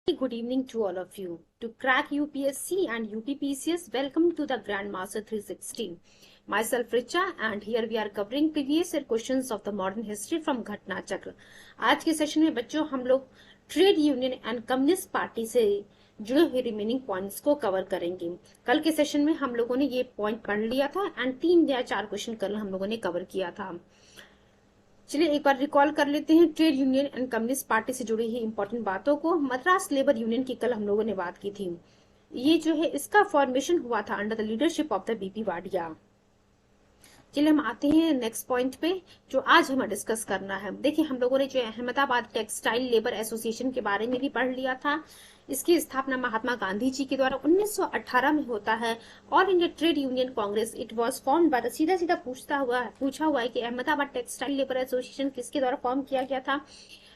Good evening to all of you. To crack UPSC and UPPCS, welcome to the Grandmaster 360. Myself Richa and here we are covering previous year questions of the modern history from घटना चक्र। आज के session में बच्चों हम लोग trade union and communist party से जुड़े हुए रिमेनिंग पॉइंट्स को कवर करेंगे। कल के सेशन में हम लोगों ने ये पॉइंट पढ़ लिया था एंड 3 या 4 क्वेश्चन कल हम लोगों ने कवर किया था। चलिए एक बार रिकॉल कर लेते हैं trade union and communist party से जुड़ी हुई इंपॉर्टेंट बातों को। मद्रास लेबर यूनियन की कल हम लोगों ने बात की थी। ये जो है इसका फॉर्मेशन हुआ था under the leadership of the BP Wadia. चलिए हम आते हैं नेक्स्ट पॉइंट पे जो आज हमें डिस्कस करना है। देखिए हम लोगों ने जो अहमदाबाद टेक्सटाइल लेबर एसोसिएशन के बारे में भी पढ़ लिया था। इसकी स्थापना महात्मा गांधी जी के द्वारा 1918 में होता है। All India trade union Congress it was formed by सीधा पूछा हुआ है कि अहमदाबाद टेक्सटाइल लेबर एसोसिएशन किसके द्वारा फॉर्म किया गया था,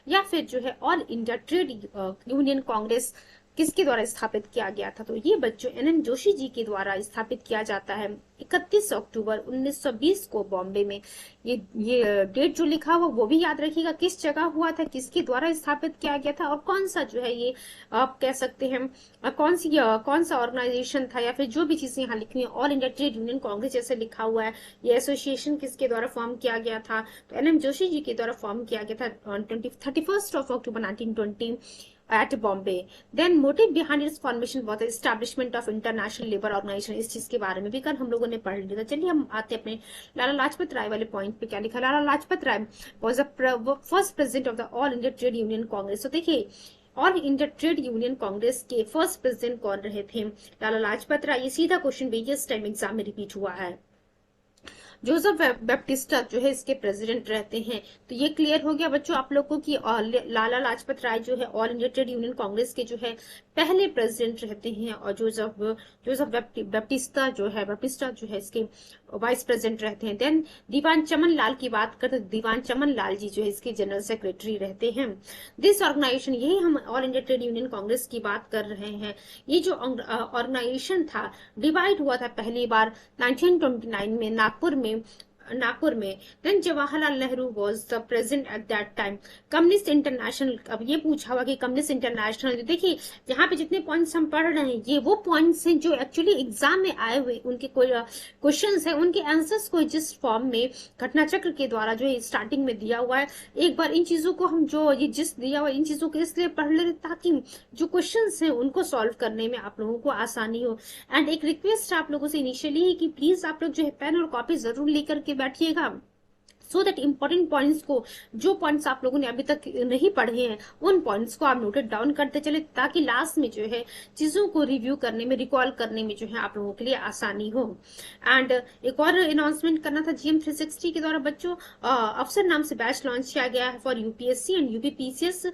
या फिर जो है all India trade union Congress किसके द्वारा स्थापित किया गया था। तो ये बच्चों एन जोशी जी के द्वारा स्थापित किया जाता है 31 अक्टूबर 1920 को बॉम्बे में। ये डेट जो लिखा हुआ वो भी याद रखिएगा, किस जगह हुआ था, किसके द्वारा स्थापित किया गया था और कौन सा जो है ये आप कह सकते हैं कौन सा ऑर्गेनाइजेशन था, या फिर जो भी चीजें यहाँ लिखनी है all India trade union Congress जैसे लिखा हुआ है। ये एसोसिएशन किसके द्वारा फॉर्म किया गया था, तो एन जोशी जी के द्वारा फॉर्म किया गया था 31 अक्टूबर 1920 at Bombay. Then motive behind its formation was the establishment of international labor organization। इस चीज के बारे में भी कल हम लोगों ने पढ़ लिया था। चलिए हम आते अपने लाला लाजपत राय वाले पॉइंट पे। क्या लिखा, लाला लाजपत राय was the first president of the All India Trade Union Congress। तो देखिए all India trade union Congress के फर्स्ट प्रेसिडेंट कौन रहे थे, लाला लाजपत राय। ये सीधा क्वेश्चन भी इस टाइम एग्जाम में रिपीट हुआ है। जोसेफ बैप्टिस्टा जो है इसके प्रेसिडेंट रहते हैं। तो ये क्लियर हो गया बच्चों आप लोगों को कि लाला लाजपत राय जो है all India trade union Congress के जो है पहले प्रेसिडेंट रहते हैं, और जोसेफ बैप्टिस्टा जो है इसके वाइस प्रेसिडेंट रहते हैं। देन दीवान चमन लाल की बात करते हैं, दीवान चमन लाल जी जो है इसके जनरल सेक्रेटरी रहते हैं। दिस ऑर्गेनाइजेशन, यही हम all India trade union congress की बात कर रहे हैं। ये जो ऑर्गेनाइजेशन था डिवाइड हुआ था पहली बार 1929 में नागपुर में। Then Jawaharlal Nehru was the president at that time. Communist international, अब ये पूछा हुआ कि कम्युनिस्ट इंटरनेशनल, देखिए यहाँ पे जितने पॉइंट्स हम पढ़ रहे हैं ये वो पॉइंट्स हैं जो एक्चुअली एग्जाम में आए हुए उनके कोई क्वेश्चंस है, उनके आंसर्स को जिस फॉर्म में घटना चक्र के द्वारा जो है स्टार्टिंग में दिया हुआ है। एक बार इन चीजों को हम जो ये जिस दिया हुआ इन चीजों को इसलिए पढ़ ले ताकि जो क्वेश्चंस हैं उनको सॉल्व करने में आप लोगों को आसानी हो। एंड एक रिक्वेस्ट आप लोगों से इनिशियली है कि प्लीज आप लोग जो है पेन और कॉपी जरूर लेकर के बैठिएगा, सो दैट इंपॉर्टेंट पॉइंट्स को, जो पॉइंट्स आप लोगों ने अभी तक नहीं पढ़े हैं उन पॉइंट्स को आप नोटेड डाउन करते चले, ताकि लास्ट में जो है चीजों को रिव्यू करने में, रिकॉल करने में जो है आप लोगों के लिए आसानी हो। एंड एक और अनाउंसमेंट करना था, GM 360 के द्वारा बच्चों अफसर नाम से बैच लॉन्च किया गया है for UPSC and UPPCS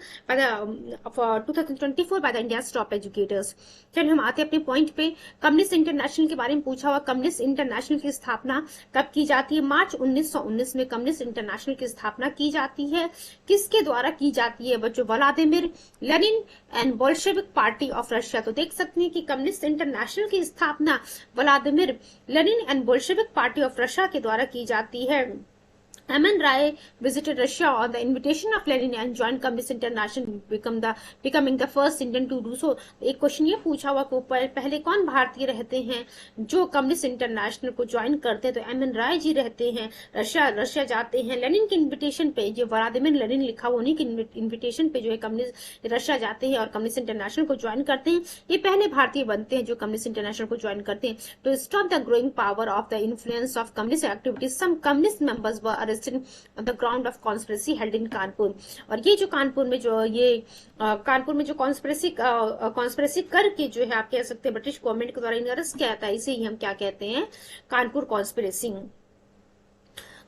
for 2024 by the India top educators. चलिए हम आते हैं अपने पॉइंट पे। कम्युनिस्ट इंटरनेशनल के बारे में पूछा हुआ, कम्युनिस्ट इंटरनेशनल की स्थापना कब की जाती है, मार्च 1919 में कम्युनिस्ट इंटरनेशनल की स्थापना की जाती है। किसके द्वारा की जाती है बच्चों, Vladimir Lenin and Bolshevik party of Russia. तो देख सकते हैं कि कम्युनिस्ट इंटरनेशनल की स्थापना Vladimir Lenin and Bolshevik party of Russia के द्वारा की जाती है। MN Rai visited Russia on the invitation of Lenin and joined Communist International, becoming the first Indian to do so। एक क्वेश्चन ये पूछा हुआ को पहले कौन भारतीय रहते हैं जो कम्युनिस्ट इंटरनेशनल को ज्वाइन करते हैं, तो MN Rai जी रहते हैं। रशिया जाते हैं लेनिन के इन्विटेशन पे, जो व्लादिमीर लेनिन लिखा हुआ उन्हीं के इन्विटेशन पे जो है कम्युनिस्ट रशिया जाते हैं और कम्युनिस्ट इंटरनेशनल को ज्वाइन करते हैं। ये पहले भारतीय बनते हैं जो कम्युनिस्ट इंटरनेशनल को ज्वाइन करते हैं। To stop the growing power of the influence of communist activities, some communist members were on the ground of conspiracy held in Kanpur. और ये जो कानपुर में जो कॉन्स्पिरेसी करके जो है आप कह सकते हैं ब्रिटिश गवर्नमेंट के द्वारा इन्हें अरेस्ट किया था, इसे ही हम क्या कहते हैं, Kanpur conspiracy.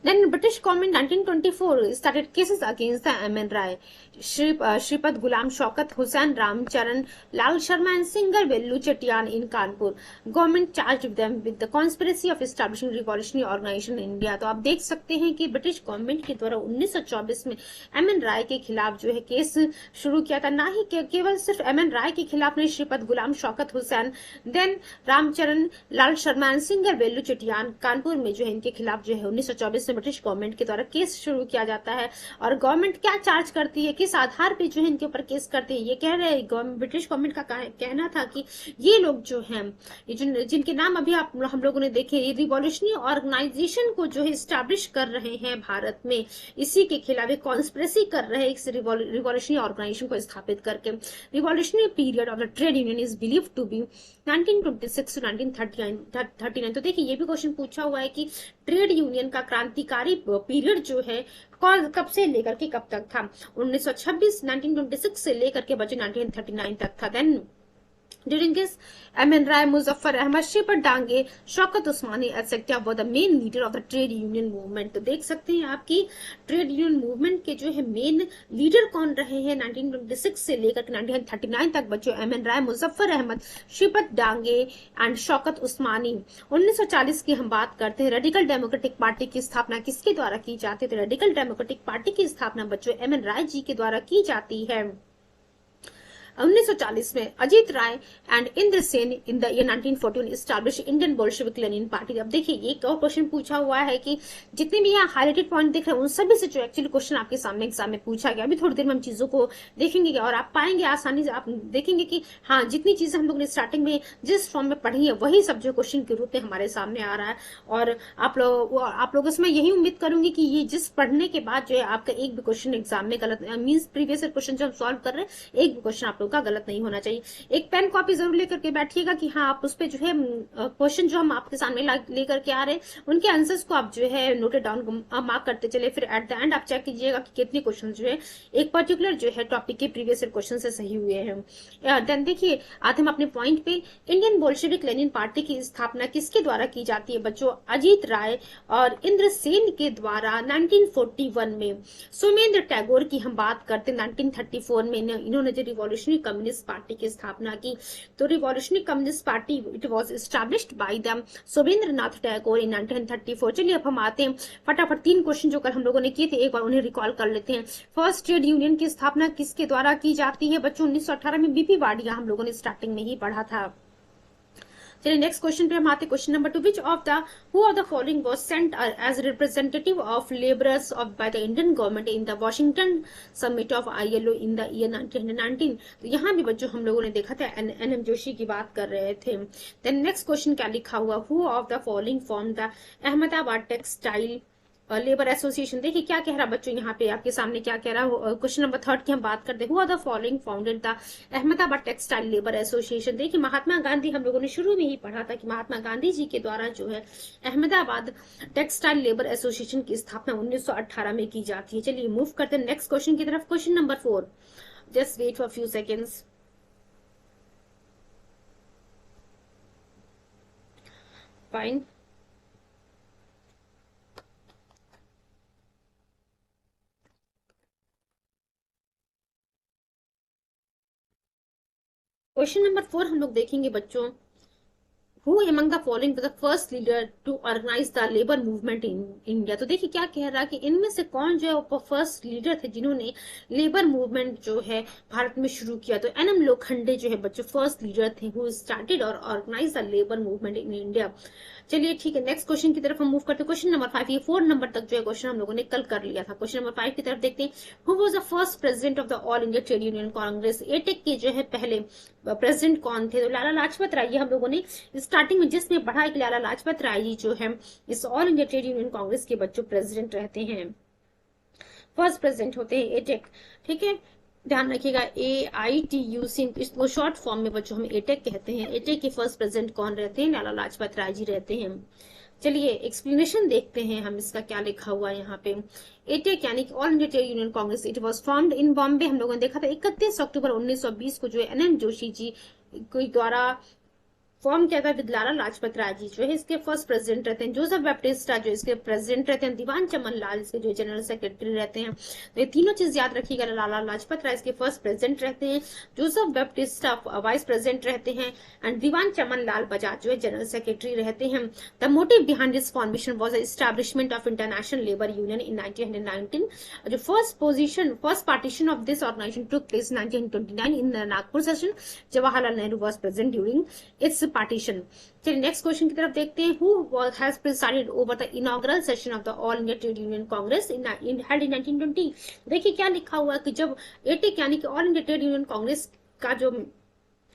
Then British government 1924 started cases against the MN Rai, Shripad Gulam Shaukat Hussain, Ramcharan Lal Sharma and Singer Vellu Chetian in Kanpur। Government charged them with the conspiracy of establishing revolutionary organization in India। तो आप देख सकते हैं कि British government के द्वारा 1924 में MN Rai के खिलाफ जो है केस शुरू किया था। ना ही केवल सिर्फ MN Rai के खिलाफ नहीं, Shripad Ghulam Shaukat Hussain, then Ramcharan Lal Sharma and Singaravelu Chettiar Kanpur में जो है इनके खिलाफ जो है 1924 जिसमें ब्रिटिश गवर्नमेंट के द्वारा केस शुरू किया जाता है। और गवर्नमेंट क्या चार्ज करती है, किस आधार पे जो है इनके ऊपर केस करते हैं, ये कह रहे हैं ब्रिटिश गवर्नमेंट का कहना था कि ये लोग जो है, ये जिनके नाम अभी हम लोगों ने देखे, ये रिवॉल्यूशनरी ऑर्गेनाइजेशन को जो है स्टैब्लिश कर रहे हैं भारत में, इसी के खिलाफ एक कॉन्स्पिरेसी कर रहे हैं इस रिवॉल्यूशनरी ऑर्गेनाइजेशन को स्थापित करके। Revolutionary period of the trade union is believe to be 1926 to 1939। तो देखिए ये भी क्वेश्चन पूछा हुआ है कि ट्रेड यूनियन का क्रांतिकारी पीरियड जो है कब से लेकर के कब तक था। 1926 से लेकर के बचे 1939 तक था। Then During this, M.N. Rai, Muzaffar Ahmad, Shepherd Dange, Shaukat Usmani, etc. were the main leader of the trade union movement। तो देख सकते हैं आपकी ट्रेड यूनियन मूवमेंट के जो है मेन लीडर कौन रहे हैं 1926 से लेकर 1939 तक बच्चों, M.N. Rai, Muzaffar Ahmad, Shripad Dange and Shaukat Usmani. 1940 की हम बात करते हैं। रेडिकल डेमोक्रेटिक पार्टी की स्थापना किसके द्वारा की जाती है? तो रेडिकल डेमोक्रेटिक पार्टी की स्थापना बच्चों M.N. राय जी के द्वारा की जाती है। 1940 में Ajit Rai and Indra Sen in the year 1914 establish Indian Bolshevik Lenin party. अब देखिए एक और क्वेश्चन पूछा हुआ है कि जितने भी यहाँ हाईलाइटेड पॉइंट दिख रहे हैं उन सभी से जो एक्चुअली क्वेश्चन आपके सामने एग्जाम में पूछा गया। अभी थोड़ी देर में हम चीजों को देखेंगे और आप पाएंगे आसानी से, आप देखेंगे कि हाँ जितनी चीजें हम लोग ने स्टार्टिंग में जिस फॉर्म में पढ़ी है वही सब जो क्वेश्चन के रूप में हमारे सामने आ रहा है। और आप लोगों से मैं यही उम्मीद करूंगी कि ये जिस पढ़ने के बाद जो है आपका एक भी क्वेश्चन एग्जाम में गलत मीन्स प्रीवियस क्वेश्चन जो हम सॉल्व कर रहे हैं एक भी क्वेश्चन आप लोग का गलत नहीं होना चाहिए। एक पेन कॉपी जरूर लेकर के बैठिएगा कि हाँ आप उस पे जो है क्वेश्चन जो हम आपके सामने लेकर के आ रहे हैं उनके आंसर्स को आप जो है नोटेड डाउन मार्क करते चले। फिर एट द एंड आप चेक कीजिएगा कि कितने क्वेश्चन जो है एक पर्टिकुलर जो है टॉपिक के प्रीवियस क्वेश्चन से सही हुए हैं। देन देखिए आते हम अपने पॉइंट पे। इंडियन बोल्शेविक लेनिन पार्टी की स्थापना किसके द्वारा की जाती है बच्चों? अजीत राय और इंद्र सेन के द्वारा 1941 में। सोमेंद्र टैगोर की हम बात करते हैं 1934 में इन्होंने जो रिवॉल्यूशनरी कम्युनिस्ट पार्टी की स्थापना की। तो revolutionary communist party it was established by the Somendranath Tagore in 1934। चलिए अब हम आते हैं फटाफट 3 क्वेश्चन जो कल हम लोगों ने किए थे एक बार उन्हें रिकॉल कर लेते हैं। फर्स्ट ट्रेड यूनियन की स्थापना किसके द्वारा की जाती है बच्चों? 1918 में बीपी वाडिया हम लोगों ने स्टार्टिंग में ही पढ़ा था। चलिए नेक्स्ट क्वेश्चन पे हम आते हैं। Question number 2, who of the following was sent as representative of labourers of by the Indian government in the Washington summit of ILO in the year 1919। तो यहाँ भी बच्चों हम लोगों ने देखा था NM जोशी की बात कर रहे थे। देन नेक्स्ट क्वेश्चन क्या लिखा हुआ? Who of the following form the Ahmedabad textile labour association. देखिए क्या कह रहा बच्चों यहाँ पे आपके सामने क्या कह रहा है। क्वेश्चन नंबर 3 की हम बात करते हैं। Who are the following founded the Ahmedabad textile labour association. देखिए महात्मा गांधी हम लोगों ने शुरू में ही पढ़ा था कि महात्मा गांधी जी के द्वारा जो है अहमदाबाद टेक्सटाइल लेबर एसोसिएशन की स्थापना 1918 में की जाती है। चलिए मूव करते हैं नेक्स्ट क्वेश्चन की तरफ। Question number 4, just wait for few seconds. Fine. Question number 4 हम लोग देखेंगे बच्चों। Who among the following was the first leader to organize the labor movement in India? तो देखिए क्या कह रहा है कि इनमें से कौन जो है फर्स्ट लीडर थे जिन्होंने लेबर मूवमेंट जो है भारत में शुरू किया? तो NM लोखंडे जो है बच्चों फर्स्ट लीडर थे हु स्टार्टेड और organize the labour movement in India. चलिए ठीक है नेक्स्ट क्वेश्चन की तरफ हम मूव करते हैं। क्वेश्चन नंबर 5, ये 4 नंबर तक जो है क्वेश्चन हम लोगों ने कल कर लिया था। क्वेश्चन नंबर 5 की तरफ देखते हैं। Who was the first president of the all India trade union congress? AITUC के जो है पहले प्रेसिडेंट कौन थे? तो लाला लाजपत राय। ये हम लोगों ने स्टार्टिंग में जिसमें पढ़ा है कि लाला लाजपत राय जी जो है इस all India trade union Congress के बच्चों प्रेसिडेंट रहते हैं, फर्स्ट प्रेसिडेंट होते हैं एटेक। ठीक है ध्यान रखिएगा AITUC इसको शॉर्ट फॉर्म में बच्चों हम एटेक कहते हैं। एटेक के फर्स्ट प्रेसिडेंट कौन रहते हैं? लाला लाजपत राय जी रहते हैं। चलिए एक्सप्लेनेशन देखते हैं हम इसका क्या लिखा हुआ है यहाँ पे। एटेक यानी कि all India trade union Congress it was formed in Bombay. हम लोगों ने देखा था 31 अक्टूबर 1920 को जो है NM जोशी जी के द्वारा फॉर्म किया था विद लाला लाजपत राय जी जो है इसके फर्स्ट प्रेसिडेंट रहते हैं। जोसेफ बैप्टिस्टा जो इसके प्रेसिडेंट रहते हैं। दीवान चमन लाल इसके जो जनरल सेक्रेटरी रहते हैं। तो ये तीनों चीज याद रखिएगा। लाला लाजपत राय इसके फर्स्ट प्रेसिडेंट रहते हैं, जोसेफ बैप्टिस्टा वाइस प्रेसिडेंट रहते हैं एंड दीवान चमन लाल बजाज जो है जनरल सेक्रेटरी रहते हैं। The motive behind this formation was the establishment of international labour union in 1919। जो first partition of this organisation took place 1929 in Nagpur session. Jawaharlal Nehru was present during its partition. चलिए next question की तरफ देखते हैं। Who has presided over the inaugural session of the all India trade union congress in held in 1920। देखिए क्या लिखा हुआ है कि जब एटेक यानी कि all India trade union Congress का जो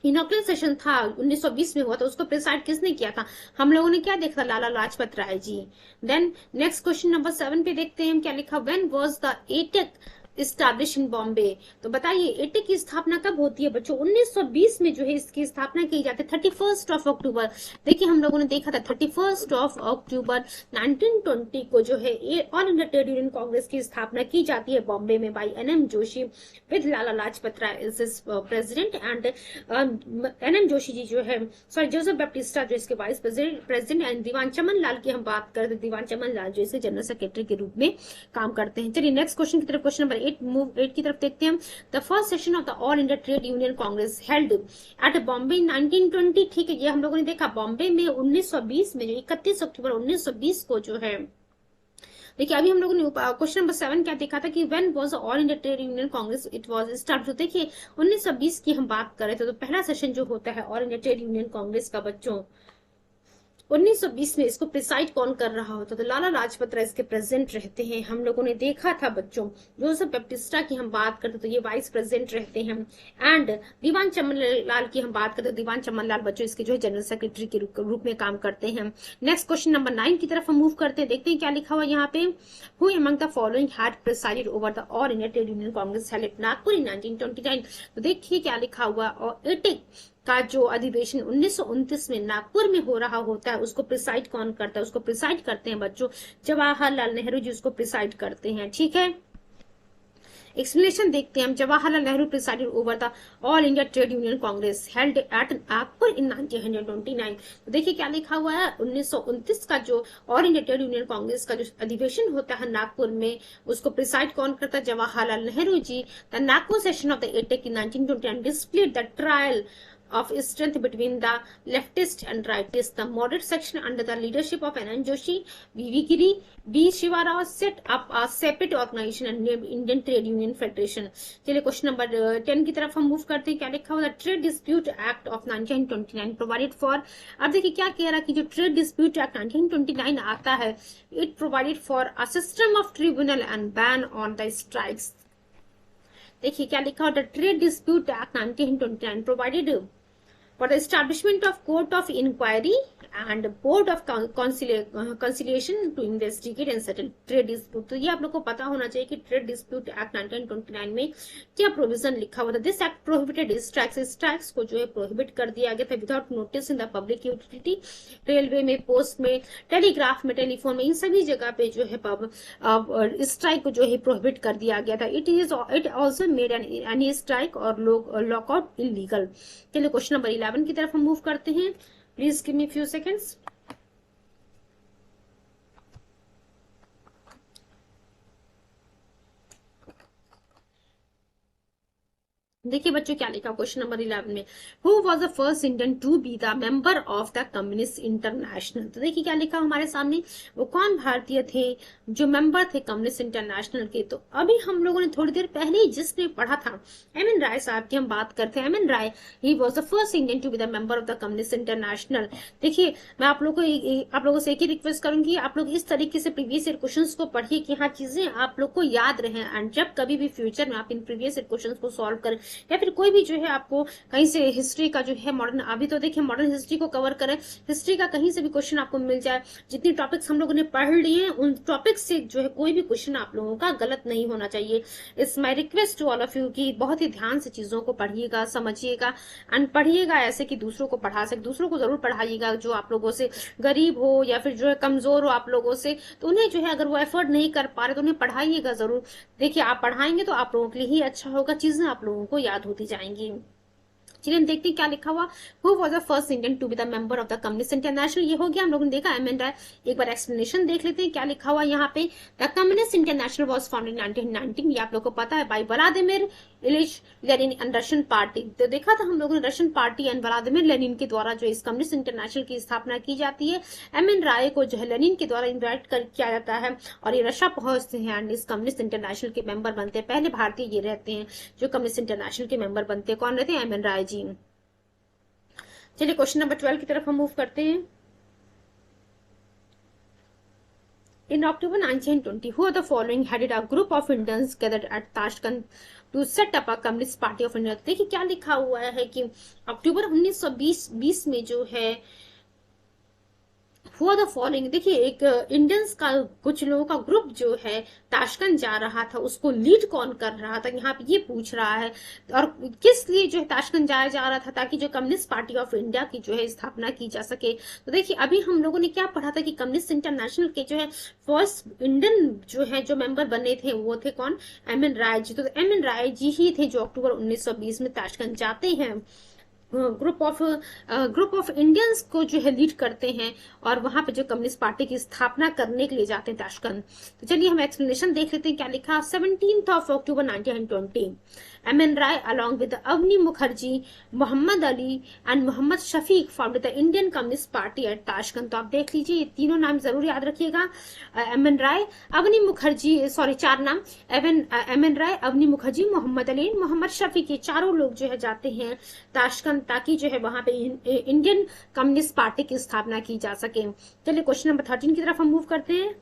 इनॉग्रल सेशन था 1920 में हुआ था, उसको प्रिसाइड किसने किया था? हम लोगों ने क्या देखा? Lala Lajpat Rai ji. Then next question number 7 पे देखते हैं हम क्या लिखा। When was the AITUC establish in Bombay. तो बताइए एटेक की स्थापना कब होती है बच्चों? 1920 में जो है इसकी स्थापना की जाती है 31 अक्टूबर। देखिए हम लोगों ने देखा था 31 अक्टूबर 1920 को जो है all India trade union congress की स्थापना की जाती है बॉम्बे में by N M Joshi with Lala Lajpat Rai as president and N M Joshi ji जो है सॉरी जोसेफ बैप्टिस्टा जो इसके vice president and Diwan Chaman Lal की हम बात करते, दीवान चमन लाल जो इसके जनरल सेक्रेटरी के रूप में काम करते हैं। चलिए नेक्स्ट क्वेश्चन की तरफ, क्वेश्चन नंबर 8 की तरफ देखते हैं हम। The first session of the all India trade union congress held eight Bombay 1920। ठीक है, ये हम लोगों ने देखा बॉम्बे में 1920 में जो 31 अक्टूबर 1920 को जो है। देखिए अभी हम लोगों ने क्वेश्चन नंबर 7 क्या देखा था कि when was all India trade union Congress it was start. तो देखिए 1920 की हम बात कर रहे थे, तो पहला सेशन जो होता है all India trade union Congress का बच्चों 1920 में इसको प्रिसाइड कौन कर रहा होता? तो लाला लाजपत राय इसके प्रेसिडेंट रहते हैं। हम लोगों ने देखा था बच्चों जोसेफ बैप्टिस्टा की हम बात करते तो ये वाइस प्रेसिडेंट रहते हैं एंड दीवान चमन लाल की हम बात करते तो दीवान चमन लाल बच्चों इसके जो है जनरल सेक्रेटरी के रूप में काम करते हैं। नेक्स्ट क्वेश्चन नंबर 9 की तरफ हम मूव करते हैं, देखते हैं क्या लिखा हुआ यहाँ पे। Who among the following had presided over the all India trade union congress held at Nagpur in 1929। तो देखिए क्या लिखा हुआ, और एटेक का जो अधिवेशन 1929 में नागपुर में हो रहा होता है उसको प्रिसाइड कौन करता है? उसको प्रिसाइड करते हैं बच्चों जवाहरलाल नेहरू जी उसको प्रिसाइड करते हैं। ठीक है, एक्सप्लेनेशन देखते हैं हम। Jawaharlal Nehru presided over the all India trade union congress held at Nagpur in 1929। तो देखिए क्या लिखा हुआ है, 1929 का जो all India trade union Congress का जो अधिवेशन होता है नागपुर में उसको प्रिसाइड कौन करता है? Jawaharlal Nehru ji. The Nagpur session of the AITUC in 1929 displayed the trial of strength between the leftist and rightist. The moderate section under the leadership of N.N. Joshi, V.V. Giri, B. Shiva Rao set up a separate organization and named Indian Trade Union Federation. चलिए question number 10 की तरफ हम move करते हैं। क्या लिखा हुआ? Trade dispute act of 1929 provided for. अब देखिए क्या कह रहा है कि जो ट्रेड डिस्प्यूट एक्ट 1929 आता है it provided for a system of tribunal and ban on the strikes. देखिए क्या लिखा हुआ, trade dispute act 1929 provided for the establishment of court of inquiry and board of conciliation to investigate and settle trade dispute। तो ये आप लोग को पता होना चाहिए कि ट्रेड डिस्प्यूट एक्ट 1929 में क्या प्रोविजन लिखा हुआ था। दिस एक्ट प्रोहिबिटेड स्ट्राइक्स को जो है प्रोहिबिट कर दिया गया था without notice in the public utility. Railway में, पोस्ट में, टेलीग्राफ में, टेलीफोन में, इन सभी जगह पे जो है स्ट्राइक को जो है प्रोहिबिट कर दिया गया था। It also made any strike और लॉकआउट इलीगल। चलिए क्वेश्चन नंबर 11 की तरफ हम मूव करते हैं। Please give me few seconds. देखिए बच्चों क्या लिखा क्वेश्चन नंबर 11 में, who was the first Indian to be the member of the communist international. तो देखिए क्या लिखा हमारे सामने, वो कौन भारतीय थे जो मेंबर थे कम्युनिस्ट इंटरनेशनल के। तो अभी हम लोगों ने थोड़ी देर पहले ही जिसने पढ़ा था एम एन राय साहब की हम बात करते हैं। M N Roy he was the first Indian to be the member of the communist international. देखिए मैं आप लोगों से एक ही रिक्वेस्ट करूंगी, आप लोग इस तरीके से प्रीवियस ईयर क्वेश्चन को पढ़िए कि हाँ चीजें आप लोग को याद रहे एंड जब कभी भी फ्यूचर में आप इन प्रीवियस ईयर क्वेश्चन को सॉल्व करें या फिर कोई भी जो है आपको कहीं से हिस्ट्री का जो है मॉडर्न, अभी तो देखिए मॉडर्न हिस्ट्री को कवर करें, हिस्ट्री का कहीं से भी क्वेश्चन आपको मिल जाए। जितनी टॉपिक्स हम लोगों ने पढ़ लिए हैं उन टॉपिक्स से जो है कोई भी क्वेश्चन आप लोगों का गलत नहीं होना चाहिए। It's my request to all of you कि बहुत ही ध्यान से चीजों को पढ़िएगा, समझिएगा एंड पढ़िएगा ऐसे कि दूसरों को पढ़ा सके। दूसरों को जरूर पढ़ाइएगा जो आप लोगों से गरीब हो या फिर जो है कमजोर हो आप लोगों से, तो उन्हें जो है अगर वो एफर्ट नहीं कर पा रहे तो उन्हें पढ़ाइएगा जरूर। देखिए आप पढ़ाएंगे तो आप लोगों के लिए ही अच्छा होगा, चीजें आप लोगों को याद होती जाएंगी। चलिए हम देखते हैं क्या लिखा हुआ, who was the first Indian to be the member of the communist international. ये हो गया, हम लोगों ने देखा एम एन राय। एक बार एक्सप्लेनेशन देख लेते हैं क्या लिखा हुआ यहाँ पे। The communist international was founded in 1919, ये आप लोग को पता है, by Vladimir Ilyich Lenin and Russian party. तो देखा था हम लोगों ने Russian party and Vladimir Lenin के द्वारा जो इस कम्युनिस्ट इंटरनेशनल की स्थापना की जाती है। एम एन राय को जो है लेनिन के द्वारा इन्वाइट किया जाता है और ये रशिया पहुंचते हैं एंड इस कम्युनिस्ट इंटरनेशनल के मेंबर बनते हैं। पहले भारतीय ये रहते हैं जो कम्युनिस्ट इंटरनेशनल के मेंबर बनते हैं। कौन रहते हैं? एम एन राय जी। चलिए क्वेश्चन नंबर 12 की तरफ हम मूव करते हैं। In October 1920, who are the following headed a group of Indians gathered at Tashkent to set up a Communist Party of India? देखिए क्या लिखा हुआ है कि अक्टूबर 1920 में जो है हुआ द फॉलोइंग। देखिए एक इंडियंस का कुछ लोगों का ग्रुप जो है ताशकंद जा रहा था, उसको लीड कौन कर रहा था, यहाँ पे ये पूछ रहा है। और किस लिए जो है ताशकंद जाया जा रहा था, ताकि जो कम्युनिस्ट पार्टी ऑफ इंडिया की जो है स्थापना की जा सके। तो देखिए अभी हम लोगों ने क्या पढ़ा था कि कम्युनिस्ट इंटरनेशनल के जो है फर्स्ट इंडियन जो है जो मेंबर बने थे वो थे कौन, एम एन राय जी। तो एम एन राय जी ही थे जो अक्टूबर 1920 में ताशकंद जाते हैं, ग्रुप ऑफ इंडियंस को जो है लीड करते हैं और वहां पे जो कम्युनिस्ट पार्टी की स्थापना करने के लिए जाते हैं ताशकंद। तो चलिए हम एक्सप्लेनेशन देख लेते हैं क्या लिखा। 17 October 1920 M N Roy along with Abani Mukherjee, Mohammad Ali and Mohammad Shafiq formed the Indian communist party at Tashkent. तो आप देख लीजिए, ये तीनों नाम जरूर याद रखिएगा। एम एन राय, अवनी मुखर्जी, सॉरी चार नाम, एम एन राय, अवनी मुखर्जी, मोहम्मद अली, मोहम्मद शफीक, ये चारों लोग जो है जाते हैं ताशकंद, ताकि जो है वहां पे इंडियन कम्युनिस्ट पार्टी की स्थापना की जा सके। चलिए क्वेश्चन नंबर 13 की तरफ हम मूव करते हैं।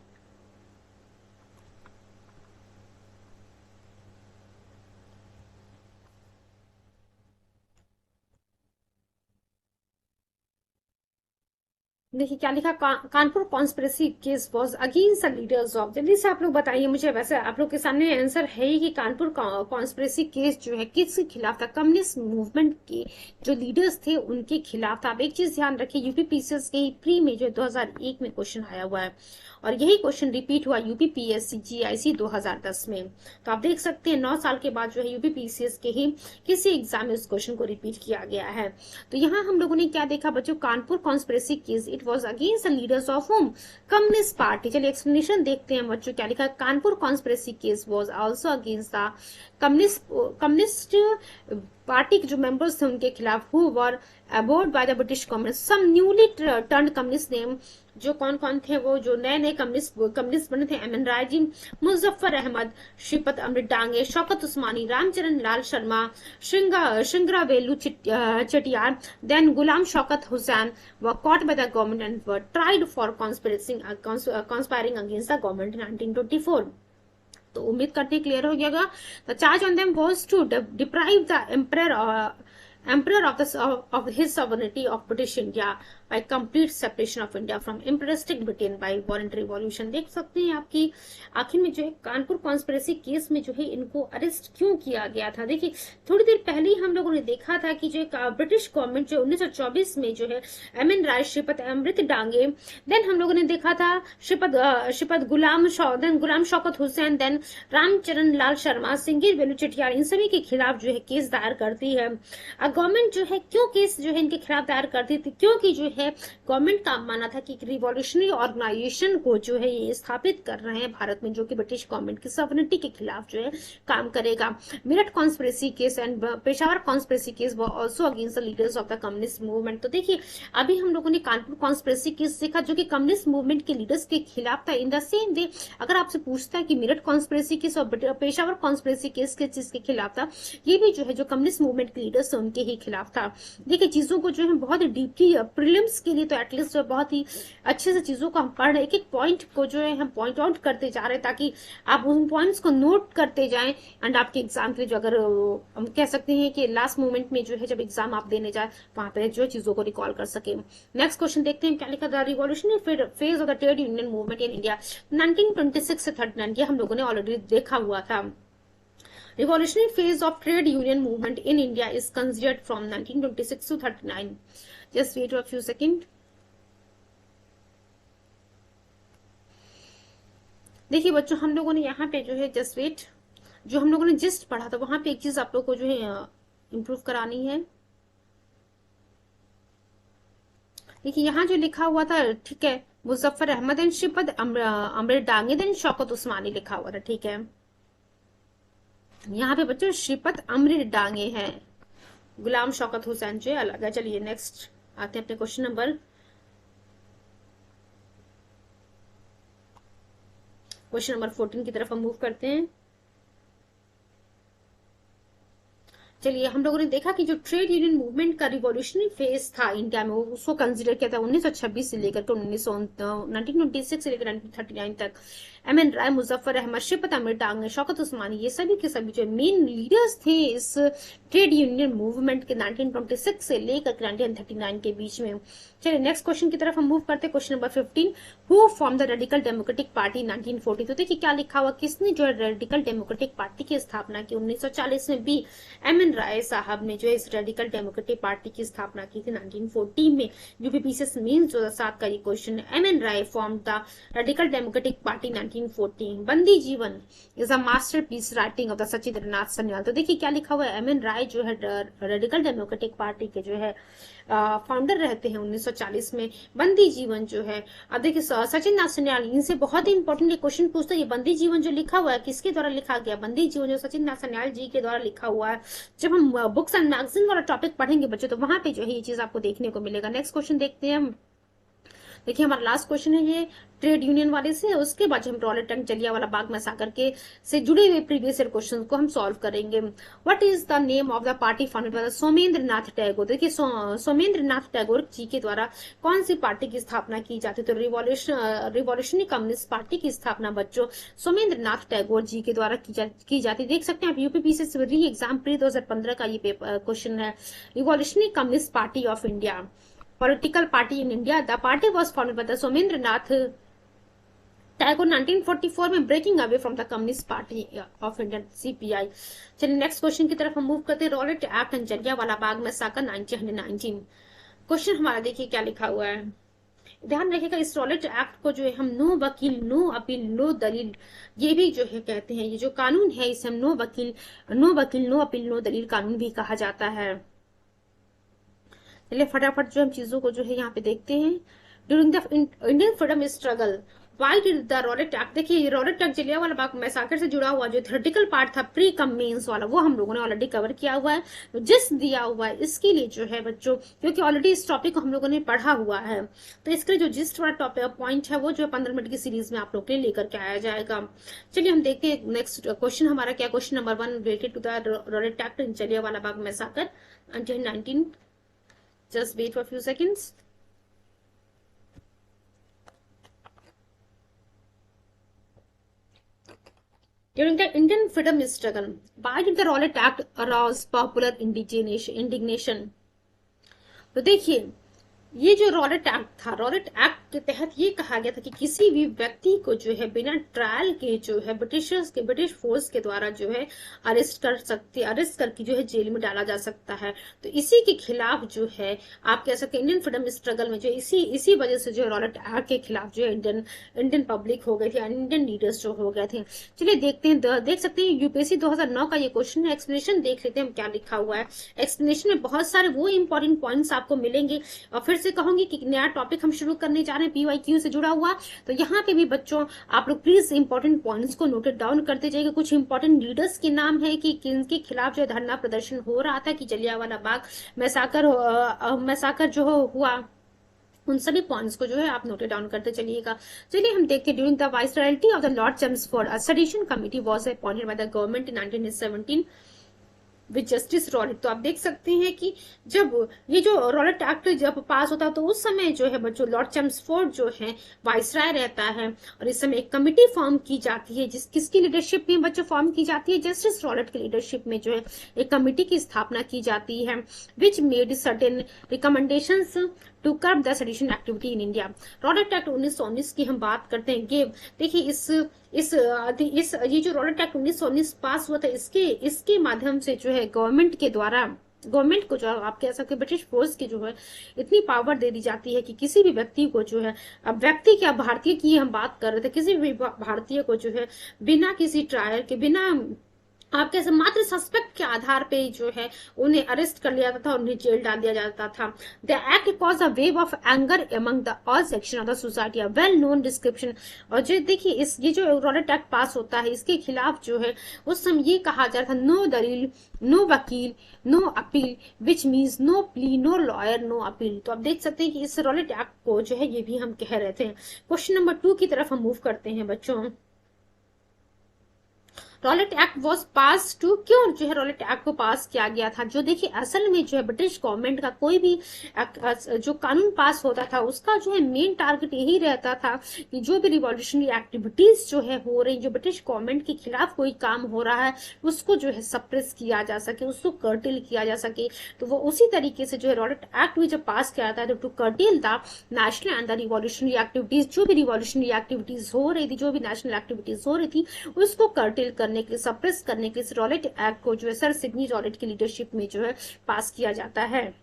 देखिए क्या लिखा। Kanpur conspiracy case was against the leaders of, जल्दी से आप लोग बताइए मुझे। वैसे आप लोग के सामने आंसर है ही कि कानपुर कॉन्स्पिरेसी केस जो है किसके खिलाफ था, कम्युनिस्ट मूवमेंट के जो लीडर्स थे उनके खिलाफ था। आप एक चीज ध्यान रखिए, यूपीपीसीएस के प्री में जो 2001 में क्वेश्चन आया हुआ है और यही क्वेश्चन रिपीट हुआ यूपीपीएससी जीआईसी 2010 में। तो आप देख सकते हैं 9 साल के बाद जो है यूपीपीसीएस के ही किसी एग्जाम में उस क्वेश्चन को रिपीट किया गया है। तो यहाँ हम लोगों ने क्या देखा बच्चों, Kanpur conspiracy case, it was against the leaders of home, communist party. चलिए एक्सप्लेनेशन देखते हैं बच्चों क्या लिखा। Kanpur conspiracy case was also against the communist party के जो मेंबर्स थे उनके खिलाफ, who were aboard by the British government, some newly turned communist name, जो कौन कौन थे वो जो नए नए कम्युनिस्ट बने थे, M N Roy ji, Muzaffar Ahmad, Shripad Amrit Dange, Shaukat Usmani, Ramcharan Lal Sharma, Singaravelu Chettiar, then Ghulam Shaukat Hussain were caught by the government and were tried for conspiring against the government in 1924. तो उम्मीद करते हैं क्लियर हो गया। The charge on them was to deprive the emperor of his sovereignty of British India by complete separation of India from imperialistic Britain by voluntary revolution। देख सकते हैं आपकी आखिर में जो है कानपुर कॉन्स्पिरेसी केस में जो है इनको अरेस्ट क्यों किया गया था। देखिए थोड़ी देर पहले ही हम लोगों ने देखा था कि जो ब्रिटिश गवर्नमेंट जो 1924 में जो है एम एन राय, श्रीपत अमृत डांगे, देन हम लोगों ने देखा था श्रीपत गुलाम शौकत हुसैन, देन रामचरण लाल शर्मा, सिंगिर वेलू चटियार, इन सभी के खिलाफ जो है केस दायर करती है। गवर्नमेंट जो है क्यों केस जो है इनके खिलाफ दायर करती थी, क्योंकि जो है गवर्नमेंट का मानना था कि रिवॉल्यूशनरी ऑर्गेनाइजेशन को जो है ये स्थापित कर रहे हैं भारत में, जो कि ब्रिटिश गवर्नमेंट की सॉवरेनिटी के खिलाफ जो है काम करेगा। Meerut conspiracy case and Peshawar conspiracy case वो also against the leaders of the communist movement. तो देखिए अभी हम लोगों ने कानपुर कॉन्स्पिरेसी केस देखा जो कि कम्युनिस्ट मूवमेंट के लीडर्स के खिलाफ था। इन द सेम वे अगर आपसे पूछता है कि मेरठ कॉन्स्पिरेसी केस और पेशावर कॉन्स्पिरेसी केस किस चीज के खिलाफ था, ये भी जो है जो कम्युनिस्ट मूवमेंट के लीडर्स उनके ही खिलाफ था। देखिए चीजों को जो है बहुत ही डीपली प्रीलिम्स के लिए तो एटलीस्ट बहुत ही अच्छे से चीजों को हम पढ़ रहे, एक एक पॉइंट को जो है हम पॉइंट आउट करते जा रहे हैं ताकि आप उन पॉइंट्स को नोट करते जाएं एंड आपके एग्जाम के लिए जो अगर हम कह सकते हैं कि लास्ट मोमेंट में जो है जब एग्जाम आप देने जाए वहां पे जो चीजों को रिकॉल कर सके। नेक्स्ट क्वेश्चन देखते हैं क्या लिखा था। Revolutionary phase of the trade union movement in India 1926 से 39, ये हम लोगों ने ऑलरेडी देखा हुआ था। Revolutionary phase of trade union movement in India is considered from 1926 to 39. Just wait for a few seconds. देखिए बच्चों हम लोगों ने यहाँ पे जो है जस्ट वेट, जो हम लोगों ने जिस्ट पढ़ा था वहां पे एक चीज आप लोग को जो है इम्प्रूव करानी है। देखिए यहाँ जो लिखा हुआ था, ठीक है, मुजफ्फर अहमद एंड श्रीपद अमृत डांगे देन शौकत उस्मानी लिखा हुआ था, ठीक है। यहाँ पे बच्चों श्रीपद अमृत डांगे हैं, गुलाम शौकत हुसैन जो अलग है। चलिए नेक्स्ट आते हैं अपने क्वेश्चन नंबर 14 की तरफ हम मूव करते हैं। चलिए, हम लोगों ने देखा कि जो ट्रेड यूनियन मूवमेंट का रिवॉल्यूशनरी फेज था इंडिया में, वो उसको कंसिडर किया था 1926 से लेकर के 1926 से लेकर 1939 तक। एम एन राय, मुजफ्फर अहमद, शौकत अमीर टांगने, शौकत उस्मानी, ये सभी के सभी जो मेन लीडर्स थे इस ट्रेड यूनियन मूवमेंट के 1926 से लेकर 1939 के बीच में। चलिए नेक्स्ट क्वेश्चन की तरफ हम मूव करते हैं। Question number 15, who form the radical democratic party 1940। तो देखिए क्या लिखा हुआ, किसने जो है रेडिकल डेमोक्रेटिक पार्टी की स्थापना की 1940 में। बी, एम एन राय साहब ने जो है इस रेडिकल डेमोक्रेटिक पार्टी की स्थापना की थी 1914 में। यूपीपीसीएस मेंस 2007 का ये क्वेश्चन है। M N Roy form the radical democratic party 1914। Bandi Jivan is a masterpiece writing of the Sachindranath Sanyal. तो देखिए क्या लिखा हुआ है, एम एन राय जो है रेडिकल डेमोक्रेटिक पार्टी के जो है फाउंडर रहते हैं 1940 में। बंदी जीवन जो है, अब देखिए सचिन नाथ सन्याल, इनसे बहुत ही इंपॉर्टेंट क्वेश्चन पूछता है, ये बंदी जीवन जो लिखा हुआ है किसके द्वारा लिखा गया। बंदी जीवन जो सचिन नाथ सन्याल जी के द्वारा लिखा हुआ है। जब हम बुक्स एंड मैगजीन वाला टॉपिक पढ़ेंगे बच्चों, तो वहां पे जो है ये चीज आपको देखने को मिलेगा। नेक्स्ट क्वेश्चन देखते हैं हम। देखिए हमारा लास्ट क्वेश्चन है ये ट्रेड यूनियन वाले से, उसके बाद हम रॉलेट एंड जलियांवाला बाग मैसाकर के से जुड़े हुए प्रीवियस ईयर क्वेश्चन को हम सॉल्व करेंगे। What is the name of the party founded by Somendra Nath Tagore. देखिए सोमेंद्र नाथ टैगोर जी के द्वारा कौन सी पार्टी की स्थापना की जाती है, तो रिवॉल्यूशनरी कम्युनिस्ट पार्टी की स्थापना बच्चों सोमेंद्र नाथ टैगोर जी के द्वारा की जाती है। देख सकते हैं आप यूपीपीसीएस री एग्जाम प्री 2015 का ये क्वेश्चन है। Revolutionary communist party of India, political party in India. The party was founded by the Somendra Nath Tagore 1944 में, breaking away from the communist party of India CPI. चलिए next question की तरफ हम move करते हैं। Rowlatt act and Jallianwala Bagh massacre 1919। Question हमारा देखिए क्या लिखा हुआ है, ध्यान रखिएगा इस रॉलेट एक्ट को जो है हम नो वकील नो अपील नो दलील ये भी जो है कहते हैं। ये जो कानून है इसे हम नो वकील नो अपील नो दलील कानून भी कहा जाता है। चलिए फटाफट जो हम चीजों को जो है यहाँ पे देखते हैं। During the Indian freedom struggle why did the Rowlatt act. देखिए रॉलेट एक्ट जलियांवाला बाग मैसाकर से जुड़ा हुआ जो थ्योरेटिकल पार्ट था प्री कम मेंस वाला, वो हम लोगों ने ऑलरेडी कवर किया हुआ है। तो जिस दिया हुआ है इसके लिए जो है बच्चों, क्योंकि ऑलरेडी इस टॉपिक को हम लोगों ने पढ़ा हुआ है, तो इसके जो जिस्ट वाला टॉपिक पॉइंट है वो जो 15 मिनट की सीरीज में आप लोग के लिए लेकर के आया जाएगा। चलिए हम देखते हैं नेक्स्ट क्वेश्चन हमारा क्या। Question number 1 related to the Rowlatt act in Jallianwala Bagh massacre 1919। Just wait for a few seconds. During the Indian freedom struggle, why did the Rowlatt Act arouse popular indignation? तो देखिए ये जो रॉलेट एक्ट था, Rowlatt act के तहत ये कहा गया था कि किसी भी व्यक्ति को जो है बिना ट्रायल के जो है ब्रिटिश फोर्स के द्वारा जो है अरेस्ट करके जो है जेल में डाला जा सकता है। तो इसी के खिलाफ जो है आप कह सकते हैं इंडियन फ्रीडम स्ट्रगल में जो इसी वजह से जो रॉलेट एक्ट के खिलाफ जो है इंडियन पब्लिक हो गई थी, इंडियन लीडर्स जो हो गए थे। चलिए देखते हैं, देख सकते हैं यूपीएससी 2009 का ये क्वेश्चन है। एक्सप्लेनेशन देख लेते हैं हम क्या लिखा हुआ है। एक्सप्लेनेशन में बहुत सारे वो इंपॉर्टेंट पॉइंट्स आपको मिलेंगे, और फिर से कहूंगी कि नया टॉपिक हम शुरू करने जा रहे हैं पीवाईक्यू से जुड़ा हुआ। तो यहाँ पे भी बच्चों आप लोग प्लीज इंपॉर्टेंट पॉइंट्स को नोटेड डाउन करते जाइए। कुछ इंपॉर्टेंट लीडर्स के नाम है कि किनके खिलाफ जो धरना प्रदर्शन हो रहा था कि जलियांवाला बाग मैसाकर जो हुआ, उन सभी पॉइंट्स को जो है आप नोटेड डाउन करते चलिएगा। चलिए हम देखते हैं। During the viceroyalty of the Lord Chelmsford a sedition committee was appointed by the government in 1917 with justice Rowlatt. तो आप देख सकते हैं कि जब ये जो रॉलेट एक्ट जब पास होता है तो उस समय जो है बच्चों लॉर्ड चेम्सफोर्ड जो है वाइसराय रहता है, और इस समय एक कमिटी फॉर्म की जाती है किसकी लीडरशिप में बच्चों फॉर्म की जाती है, जस्टिस रॉलेट की लीडरशिप में जो है एक कमिटी की स्थापना की जाती है, which made certain recommendations to curb the sedition activity in India. Rowlatt act 1919 की हम बात करते हैं। देखिए इस ये जो रॉलेट एक्ट 1919 पास हुआ था, इसके माध्यम से जो है गवर्नमेंट को जो आप कह सकते हैं ब्रिटिश फोर्स की जो है इतनी पावर दे दी जाती है कि किसी भी व्यक्ति को जो है, अब व्यक्ति क्या भारतीय की हम बात कर रहे थे, किसी भी भारतीय को जो है बिना किसी ट्रायल के, बिना आप कैसे मात्र सस्पेक्ट के आधार पे जो है उन्हें अरेस्ट कर लिया जाता था, उन्हें जेल डाल दिया जाता था। The act cause a wave of anger among the all section of the society, a well known description. और जो देखिए ये जो रॉलेट एक्ट पास होता है इसके खिलाफ जो है उस समय ये कहा जा रहा था नो दलील नो वकील no appeal, which means no plea no lawyer no appeal. तो आप देख सकते हैं कि इस रॉलेट एक्ट को जो है ये भी हम कह रहे थे। क्वेश्चन नंबर 2 की तरफ हम मूव करते हैं बच्चों। Rowlatt act was pass to, क्यों जो है रॉलेट एक्ट को पास किया गया था? जो देखिए असल में जो है ब्रिटिश गवर्नमेंट का कोई भी जो कानून पास होता था उसका जो है मेन टारगेट यही रहता था कि जो भी रिवॉल्यूशनरी एक्टिविटीज जो है हो रही, जो ब्रिटिश गवर्नमेंट के खिलाफ कोई काम हो रहा है उसको जो है सप्रेस किया जा सके, उसको कर्टेल किया जा सके। तो वो उसी तरीके से जो है रॉलेट एक्ट भी जब पास किया था to curtail the national and the revolutionary activities, जो भी रिवॉल्यूशनरी एक्टिविटीज हो रही थी, जो भी नेशनल एक्टिविटीज हो रही थी उसको कर्टेल करने के लिए, सप्रेस करने के लिए रॉलेट एक्ट को जो है सर सिडनी रॉलेट की लीडरशिप में जो है पास किया जाता है।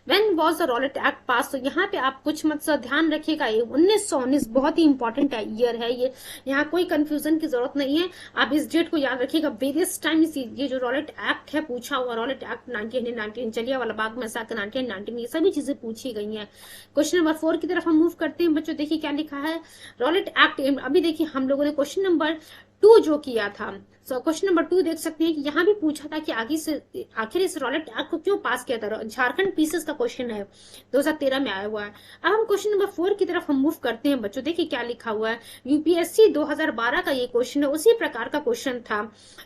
When was the Rowlatt act पास? तो यहाँ पे आप कुछ मत ध्यान रखिएगा, ये 1919 बहुत ही इंपॉर्टेंट ईयर है ये, यहाँ कोई कंफ्यूजन की जरूरत नहीं है, आप इस डेट को याद रखिएगा। वेरियस टाइम ये जो रॉलेट एक्ट है पूछा हुआ, Rowlatt act 1919, Jallianwala Bagh massacre 1919, ये सभी चीजें पूछी गई हैं। क्वेश्चन नंबर 4 की तरफ हम मूव करते हैं बच्चों। देखिए क्या लिखा है, रॉलेट एक्ट, अभी देखिए हम लोगों ने क्वेश्चन नंबर 2 जो किया था, क्वेश्चन नंबर 2 देख सकते हैं कि यहाँ भी पूछा था कि आखिर इस रॉलेट एक्ट को क्यों पास किया था। झारखंड पीसेस का क्वेश्चन है, 2013 में आया हुआ है। अब हम क्वेश्चन नंबर 4 की तरफ हम मूव करते हैं बच्चों। देखिए क्या लिखा हुआ है, यूपीएससी 2012 का ये क्वेश्चन है, उसी प्रकार का क्वेश्चन था,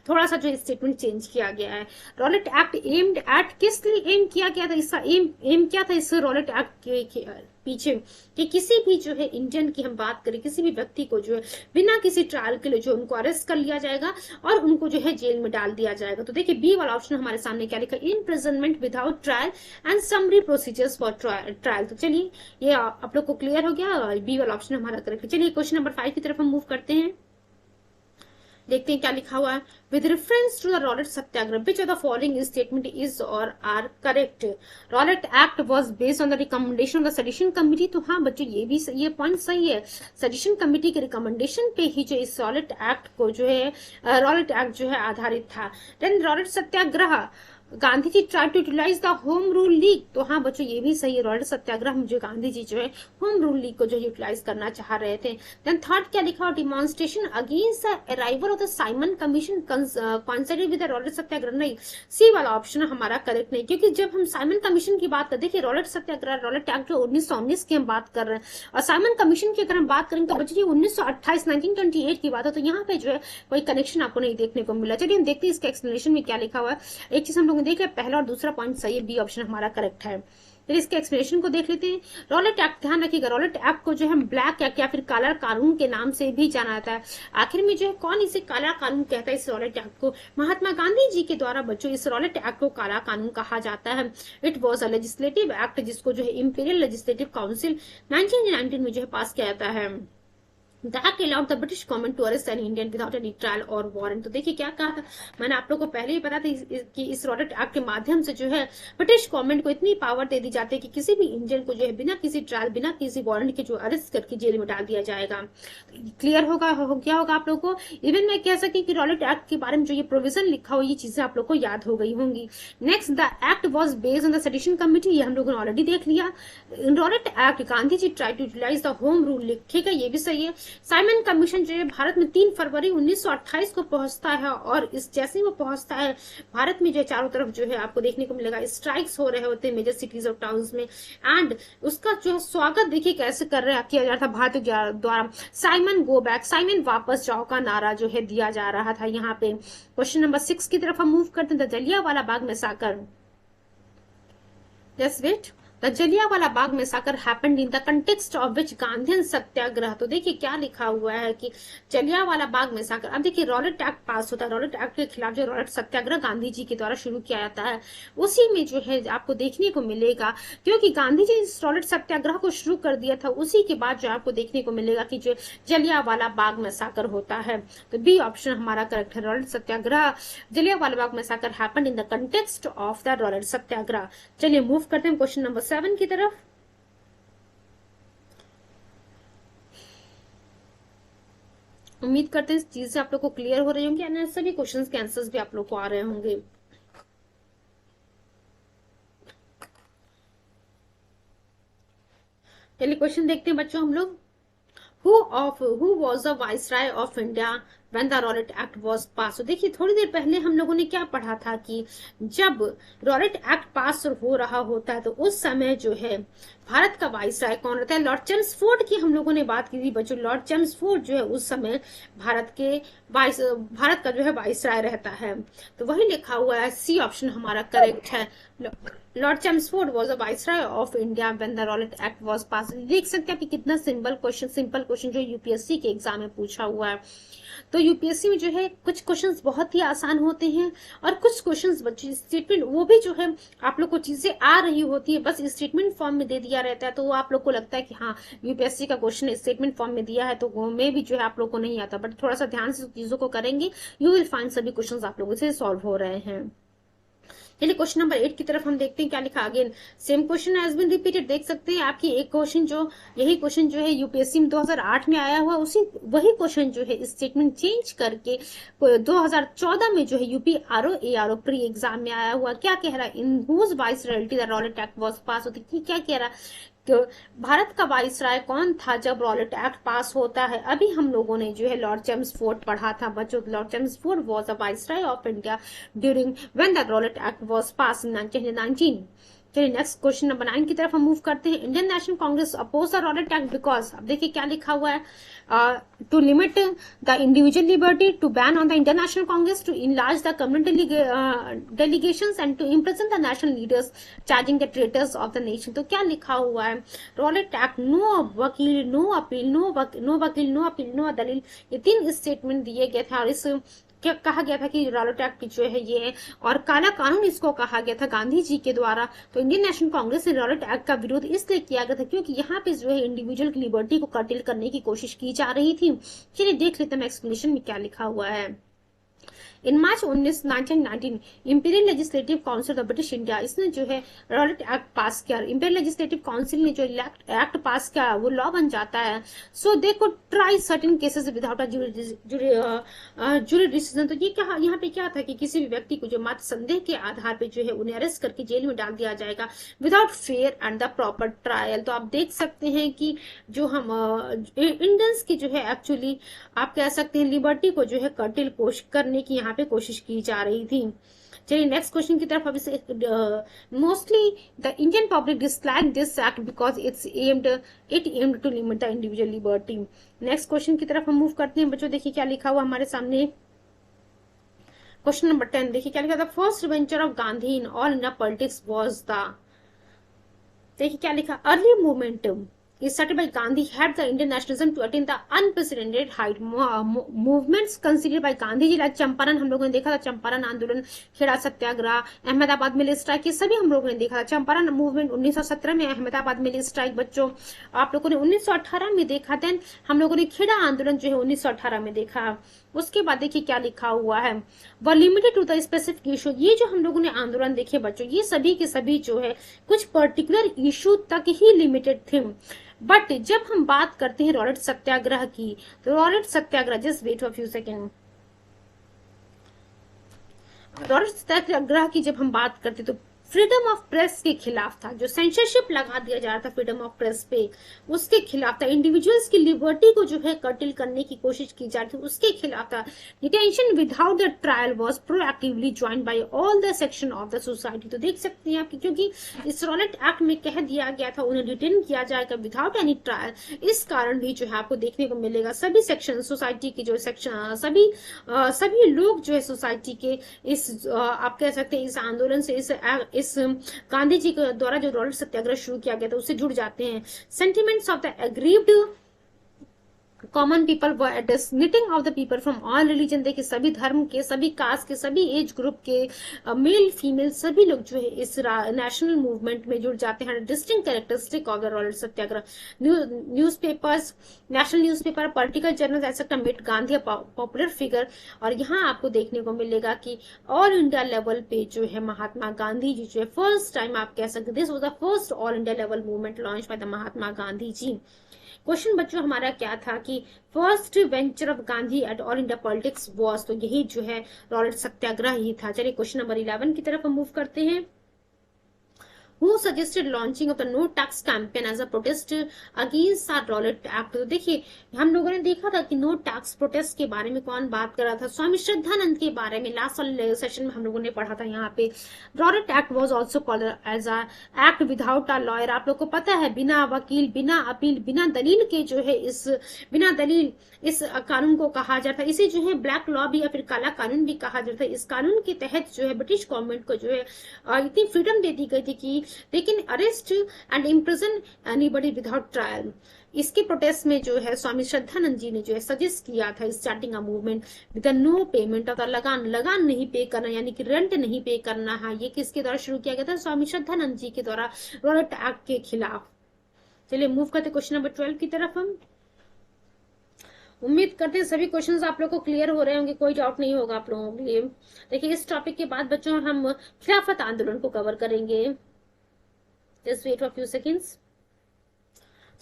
थोड़ा सा जो स्टेटमेंट चेंज किया गया है। रॉलेट एक्ट एम्ड एट, किस लिए एम किया गया था, इसका एम क्या था इस रॉलेट एक्ट के पीछे, कि किसी भी जो है इंडियन की हम बात करें, किसी भी व्यक्ति को जो है बिना किसी ट्रायल के लिए जो उनको अरेस्ट कर लिया जाएगा और उनको जो है जेल में डाल दिया जाएगा। तो देखिए बी वाला ऑप्शन हमारे सामने क्या लिखा, imprisonment without trial and summary procedures for trial. तो चलिए ये आप लोग को क्लियर हो गया, बी वाला ऑप्शन हमारा करेक्ट। चलिए क्वेश्चन नंबर 5 की तरफ हम मूव करते हैं, देखते हैं क्या लिखा हुआ है। With reference to the Rowlatt satyagraha which of the following statement is or are correct? Rowlatt act was based on the recommendation of the sedition committee. तो हाँ बच्चों ये पॉइंट सही है, सेडिशन कमिटी के रिकमेंडेशन पे ही जो इस रॉलेट एक्ट को जो है रॉलेट एक्ट जो है आधारित था। Then Rowlatt satyagraha, Gandhi ji try to utilize the home rule league. तो हाँ बच्चों ये भी सही है, रॉलेट सत्याग्रह में जो गांधी जी जो है होम रूल लीग को जो यूटिलाइज करना चाह रहे थे। देन थर्ड क्या लिखा, demonstration against the arrival of the Simon commission concerted with the Rowlatt satyagraha. नहीं, सी वाला ऑप्शन हमारा करेक्ट नहीं, क्योंकि जब हम साइमन कमीशन की बात करते, देखिए रॉलेट सत्याग्रह रॉलेट एक्ट जो 1919 की हम बात कर रहे हैं, और साइमन कमीशन की अगर हम बात करें तो बच्चों 1928 1928 की बात है, तो यहाँ पे जो है कोई कनेक्शन आपको नहीं देखने को मिला। चलिए हम देखते हैं इसके एक्सप्लेनेशन में क्या लिखा हुआ है। एक चीज हम लोग देख लिया, पहला और दूसरा पॉइंट सही है, बी ऑप्शन हमारा करेक्ट है। फिर इसके एक्सप्लेनेशन को देख लेते हैं। रॉलेट एक्ट, ध्यान रखिएगा रॉलेट एक्ट को जो है ब्लैक एक्ट या फिर काला कानून के नाम से भी जाना जाता है। आखिर में जो है कौन इसे काला कानून कहता है इस रॉलेट एक्ट को? महात्मा गांधी जी के द्वारा बच्चों इस रॉलेट एक्ट को काला कानून कहा जाता है। It was a legislative act जिसको जो है इंपीरियल लेजिस्लेटिव काउंसिल 1919 में जो है पास किया जाता है। That allowed the British government to arrest an Indian without any trial or warrant। तो देखिए क्या कहा था, मैंने आप लोगों को पहले ही पता था कि इस रॉलेट एक्ट के माध्यम से जो है ब्रिटिश गवर्नमेंट को इतनी पावर दे दी जाती है कि किसी भी इंडियन को जो है बिना किसी ट्रायल बिना किसी वारंट के जो अरेस्ट करके जेल में डाल दिया जाएगा। क्लियर होगा क्या होगा आप लोगों को? इवन मैं कह सकी कि रॉलेट एक्ट के बारे में जो ये प्रोविजन लिखा हो, ये चीजें आप लोग को याद हो गई होंगी। Next, the act was based on the sedition committee, ये हम लोगों ने ऑलरेडी देख लिया। Rowlatt act Gandhi ji try to utilize the home rule लिखेगा, ये भी सही है। साइमन कमीशन जो है भारत में 3 फरवरी 1928 को पहुंचता है, और इस जैसे ही वो पहुंचता है भारत में जो है चारों तरफ जो है आपको देखने को मिलेगा स्ट्राइक्स हो रहे होते हैं मेजर सिटीज और टाउन्स में, एंड उसका जो है स्वागत देखिए कैसे किया जा रहा था भारत द्वारा। साइमन गो बैक, साइमन वापस जाओ का नारा जो है दिया जा रहा था यहाँ पे। क्वेश्चन नंबर 6 की तरफ हम मूव करते हैं। Jallianwala Bagh massacre, just wait, the Jallianwala Bagh massacre happened in the context of which Gandhian satyagraha. तो देखिए क्या लिखा हुआ है कि जलियांवाला बाग मैसाकर, अब देखिए रॉलेट एक्ट पास होता है, रॉलेट एक्ट के खिलाफ जो रॉलेट सत्याग्रह गांधी जी के द्वारा शुरू किया जाता है, उसी में जो है आपको देखने को मिलेगा, क्योंकि गांधी जी इस रॉलेट सत्याग्रह को शुरू कर दिया था, उसी के बाद जो आपको देखने को मिलेगा कि जो जलियांवाला बाग मैसाकर होता है। तो बी ऑप्शन हमारा करेक्ट है, Rowlatt satyagraha Jallianwala Bagh massacre happened in the context of the Rowlatt satyagraha. चलिए मूव करते हैं क्वेश्चन नंबर 7 की तरफ। उम्मीद करते हैं इस चीज से आप लोग को क्लियर हो रही होंगी, और सभी क्वेश्चंस के आंसर्स भी आप लोग को आ रहे होंगे। चलिए क्वेश्चन देखते हैं बच्चों हम लोग। Who was the Viceroy of India when the Rowlatt act was passed। तो देखिए थोड़ी देर पहले हम लोगों ने क्या पढ़ा था कि जब रॉलेट एक्ट पास हो रहा होता है तो उस समय जो है भारत का वाइसराय कौन रहता है, लॉर्ड चेम्सफोर्ड की हम लोगों ने बात की थी बच्चों। लॉर्ड चेम्सफोर्ड जो है उस समय भारत का जो है वाइसराय रहता है। तो वही लिखा हुआ है, सी ऑप्शन हमारा करेक्ट है। Lord Chelmsford was a viceroy of India when the Rowlatt act was pass. देख सकते हैं कि कितना सिंपल क्वेश्चन जो यूपीएससी के एग्जाम में पूछा हुआ है। तो यूपीएससी में जो है कुछ क्वेश्चंस बहुत ही आसान होते हैं और कुछ क्वेश्चंस बच्चे स्टेटमेंट वो भी जो है आप लोग को चीजें आ रही होती है, बस स्टेटमेंट फॉर्म में दे दिया रहता है। तो वो आप लोग को लगता है कि हाँ यूपीएससी का क्वेश्चन स्टेटमेंट फॉर्म में दिया है तो वो में भी जो है आप लोग को नहीं आता, बट थोड़ा सा ध्यान से चीजों को करेंगे यू विल फाइंड सभी क्वेश्चन आप लोगों से सॉल्व हो रहे हैं। चलिए क्वेश्चन नंबर 8 की तरफ हम देखते हैं क्या लिखा। Again same question has been repeated. देख सकते हैं आपकी एक क्वेश्चन जो यही क्वेश्चन जो है यूपीएससी में 2008 में आया हुआ उसी वही क्वेश्चन जो है स्टेटमेंट चेंज करके 2014 में जो है यूपी आरओ प्री एग्जाम में आया हुआ। क्या कह रहा है, in whose viceroyalty the Rowlatt act was pass होती, क्या कह रहा है भारत का वाइसराय कौन था जब रॉलेट एक्ट पास होता है। अभी हम लोगों ने जो है लॉर्ड चेम्सफोर्ड पढ़ा था बच्चों। Lord Chelmsford was a viceroy of India during when the Rowlatt act was pass in 1919। चलिए नेक्स्ट क्वेश्चन नंबर 9 की तरफ हम मूव करते हैं। Indian national congress oppose the Rowlatt act because, अब देखिए क्या लिखा हुआ है, to limit the individual liberty, to ban on the international congress, to enlarge the community delegations and to imprison the national leaders charging the traitors of the nation. तो क्या लिखा हुआ है, रॉलेट एक्ट नो वकील no appeal no appeal no दलील, ये 3 statement दिए गए थे और इस क्या कहा गया था कि रॉलेट एक्ट जो है ये और काला कानून इसको कहा गया था गांधी जी के द्वारा। तो इंडियन नेशनल कांग्रेस ने रॉलेट एक्ट का विरोध इसलिए किया गया था क्योंकि यहाँ पे जो है इंडिविजुअल की लिबर्टी को कर्टेल करने की कोशिश की जा रही थी। चलिए देख लेते हैं एक्सप्लेनेशन में क्या लिखा हुआ है। इन March 1919 imperial legislative council of British India, इसने जो है रॉलेट एक्ट पास किया। इंपीरियल लेजिस्लेटिव काउंसिल ने जो एक्ट पास किया वो लॉ बन जाता है। So they could try certain cases without a jurisdiction. तो ये कहा यहाँ पे क्या था कि किसी भी व्यक्ति को जो मात्र संदेह के आधार पे जो है उन्हें अरेस्ट करके जेल में डाल दिया जाएगा without fair and the proper trial. तो आप देख सकते हैं कि जो हम इंडियंस की जो है एक्चुअली आप कह सकते हैं लिबर्टी को जो है कर्टेल करने की यहाँ पे कोशिश की जा रही थी। चलिए नेक्स्ट क्वेश्चन की तरफ। अभी से mostly the Indian public dislike this act because it aimed to limit the individual liberty. Next question की तरफ हम मूव करते हैं बच्चों। देखिए क्या लिखा हुआ हमारे सामने, क्वेश्चन नंबर 10 देखिए क्या लिखा था, first venture of Gandhi in all India politics was the, देखिए क्या लिखा, early movement is started by Gandhi had the Indian nationalism to attain the unprecedented height. Movements considered by Gandhi जी, like चंपारण हम लोगों ने देखा था, चंपारण आंदोलन, खेड़ा सत्याग्रह, अहमदाबाद मिल स्ट्राइक, ये सभी हम लोगों ने देखा था। चंपारण मूवमेंट 1917 में, अहमदाबाद मिल स्ट्राइक बच्चों आप लोगों ने 1918 में देखा। देन हम लोगों ने खेड़ा आंदोलन जो है 1918 में देखा। उसके बाद देखिए क्या लिखा हुआ है, व limited to the specific issue. ये जो हम लोगों ने आंदोलन देखे बच्चों ये सभी के सभी जो है कुछ पर्टिकुलर इशू तक ही लिमिटेड थे। बट जब हम बात करते हैं रॉलेट सत्याग्रह की, तो Rowlatt satyagraha, just wait for few second, Rowlatt satyagraha की जब हम बात करते तो फ्रीडम ऑफ प्रेस के खिलाफ था। जो सेंसरशिप लगा दिया जा रहा था फ्रीडम ऑफ प्रेस पे उसके खिलाफ था। इंडिविजुअल्स की लिबर्टी को जो है कर्टेल करने की कोशिश की जा रही थी उसके खिलाफ था। Detention without the trial was proactively joined bye all the section of the society. तो देख सकते हैं आप क्योंकि इस रॉलेट एक्ट में कह दिया गया था उन्हें डिटेन किया जाएगा विदाउट एनी ट्रायल। इस कारण भी जो है आपको देखने को मिलेगा सभी सेक्शन सोसाइटी के जो सेक्शन सभी लोग जो है सोसाइटी के इस आप कह सकते हैं इस आंदोलन से इस गांधी जी के द्वारा जो रॉलेट सत्याग्रह शुरू किया गया था उससे जुड़ जाते हैं। Sentiments of the aggrieved common people were at splitting of the people from all religion. देखिए सभी धर्म के, सभी कास्ट के, सभी एज ग्रुप के, मेल फीमेल सभी लोग जो है इस नेशनल मूवमेंट में जुड़ जाते हैं। Distinct characteristic of the Rowlatt Satyagraha, newspapers, national newspaper, political journal etcetera made Gandhi popular figure. और यहाँ आपको देखने को मिलेगा कि ऑल इंडिया लेवल पे जो है महात्मा गांधी जी जो है फर्स्ट टाइम आप कह सकते this was the first all India level movement launch by the Mahatma Gandhi ji. Question बच्चों हमारा क्या था कि first venture of Gandhi at all India politics was, तो यही जो है रॉलेट सत्याग्रह ही था। चलिए क्वेश्चन नंबर 11 की तरफ हम मूव करते हैं। Who suggested launching of the no tax campaign as a protest against are Rowlatt act. तो देखिए हम लोगों ने देखा था कि नो टैक्स प्रोटेस्ट के बारे में कौन बात कर रहा था, स्वामी श्रद्धानंद के बारे में। लास्ट वाले सेशन में हम लोगों ने पढ़ा था यहाँ पे। Rowlatt act was also called as a act without a lawyer. आप लोग को पता है बिना वकील, बिना अपील, बिना दलील के जो है इस बिना दलील इस कानून को कहा जाता है। इसे जो है ब्लैक लॉ भी या फिर काला कानून भी कहा जाता है। इस कानून के तहत जो है ब्रिटिश गवर्नमेंट को जो है इतनी फ्रीडम दे दी गई थी कि they can arrest and imprison anybody without trial. इसके प्रोटेस्ट में जो है स्वामी श्रद्धानंद जी ने जो है सजेस्ट किया था starting a movement with no payment of the lagaan. लगान नहीं पे करना यानी कि रेंट नहीं पे करना है। ये किसके द्वारा शुरू किया गया था? स्वामी श्रद्धानंद जी के द्वारा रॉलेट एक्ट के खिलाफ। चलिए मूव करते क्वेश्चन नंबर 12 की तरफ। हम उम्मीद करते हैं सभी क्वेश्चंस आप लोगों को क्लियर हो रहे होंगे, कोई डाउट नहीं होगा आप लोगों के लिए। देखिए इस टॉपिक के बाद बच्चों हम खिलाफत आंदोलन को कवर करेंगे। Just wait for few seconds.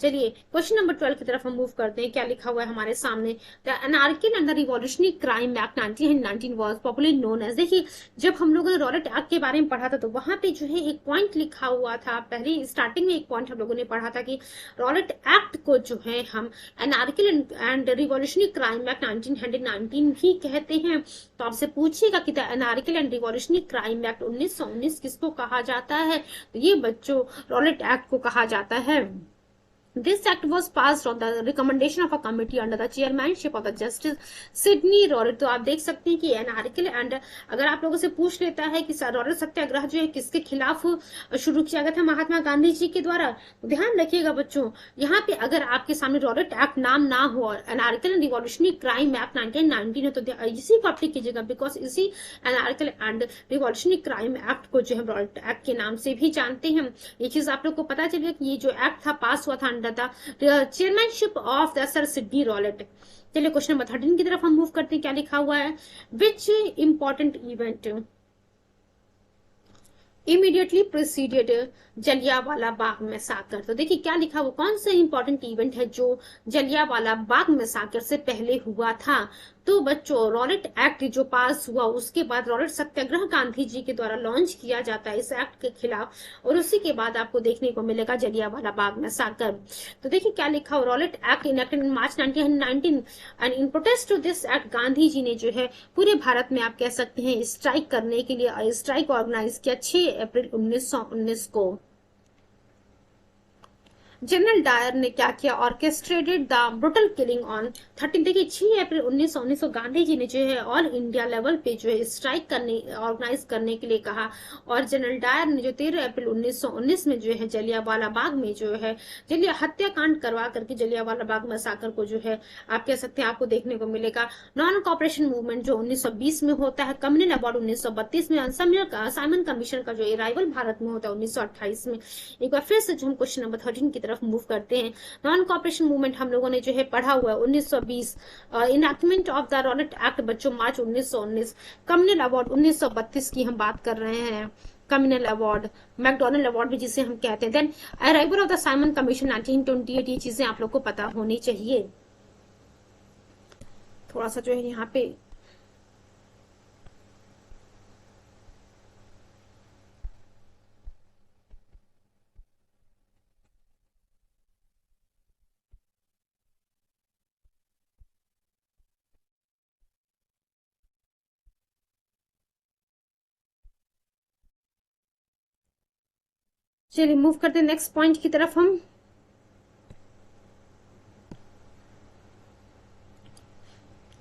चलिए क्वेश्चन नंबर 12 की तरफ हम मूव करते हैं। क्या लिखा हुआ है हमारे सामने? The anarchic and the revolutionary crime act 1919 was popularly known as. देखिए जब हम लोगों ने रॉलेट एक्ट के बारे में पढ़ा था तो वहां पे जो है एक पॉइंट लिखा हुआ था। पहले स्टार्टिंग में एक पॉइंट हम लोगों ने पढ़ा था कि रॉलेट एक्ट को जो है हम anarchic and revolutionary crime act 1919 भी कहते हैं। तो आपसे पूछिएगा कि the anarchic and revolutionary crime act 1919 किसको कहा जाता है? तो ये बच्चों रॉलेट एक्ट को कहा जाता है। This act was passed on the recommendation of a committee under the chairmanship of the Justice Sidney Rowlett। तो आप देख सकते हैं कि एनार्किल एंड अगर आप लोगों से पूछ लेता है कि रॉलेट सत्याग्रह जो है किसके खिलाफ शुरू किया गया था? महात्मा गांधी जी के द्वारा। तो ध्यान रखिएगा बच्चों, यहाँ पे अगर आपके सामने रॉलेट एक्ट नाम ना हो और एनार्किल एंड रिवॉल्यूशनरी क्राइम एक्ट 1919 है तो इसी को अप्लाई कीजिएगा, बिकॉज इसी एनार्किल एंड रिवॉल्यूशनरी क्राइम एक्ट को जो है रॉलेट एक्ट के नाम से भी जानते हैं। ये चीज आप लोग को पता चलेगा कि ये जो एक्ट था पास हुआ था the chairmanship of the Sir Sidney Rowlett। चलिए क्वेश्चन नंबर 13 की तरफ हम मूव करते हैं। क्या लिखा हुआ है? Which important event immediately preceded Jallianwala Bagh मैसाकर। तो देखिए क्या लिखा हुआ, कौन सा इंपॉर्टेंट इवेंट है जो जलियांवाला बाग मैसाकर से पहले हुआ था? तो बच्चों रॉलेट एक्ट जो पास हुआ उसके बाद रॉलेट सत्याग्रह गांधी जी के द्वारा लॉन्च किया जाता है इस एक्ट के खिलाफ, और उसी के बाद आपको देखने को मिलेगा जलियांवाला बाग मैसाकर। तो देखिए क्या लिखा हुआ, Rowlatt act enacted in March 1919 and in protest to this act Gandhi ji ने जो है पूरे भारत में आप कह सकते हैं स्ट्राइक करने के लिए स्ट्राइक ऑर्गेनाइज किया 6 अप्रैल 1919 को। जनरल डायर ने क्या किया? Orchestrated the brutal killing on 13। देखिए 6 अप्रैल 1919 को गांधी जी ने जो है ऑल इंडिया लेवल पे जो है स्ट्राइक करने ऑर्गेनाइज करने के लिए कहा, और जनरल डायर ने जो 13 अप्रैल 1919 में जो है जलियांवाला बाग में जो है हत्याकांड करवा करके जलियांवाला बाग मैसाकर को जो है आप कह सकते हैं आपको देखने को मिलेगा। नॉन कॉपरेशन मूवमेंट जो 1920 में होता है, कम्युनल अवार्ड 1932 में, साइमन कमीशन का जो अराइवल भारत में होता है 1928 में। एक बार फिर से जो हम क्वेश्चन नंबर 13 की तरफ मूव करते हैं। नॉन कॉपरेशन मूवमेंट हम लोगों ने जो है पढ़ा हुआ है 1920, enactment of the Rowlatt act बच्चों मार्च 1919, कम्युनल अवार्ड 1932 की हम बात कर रहे हैं, कम्युनल अवार्ड, मैकडोनल्ड अवार्ड भी जिसे हम कहते हैं। Then arrival of the Simon commission 1928, ये चीजें आप लोग को पता होनी चाहिए। थोड़ा सा जो है यहाँ पे चलिए मूव करते हैं नेक्स्ट पॉइंट की तरफ। हम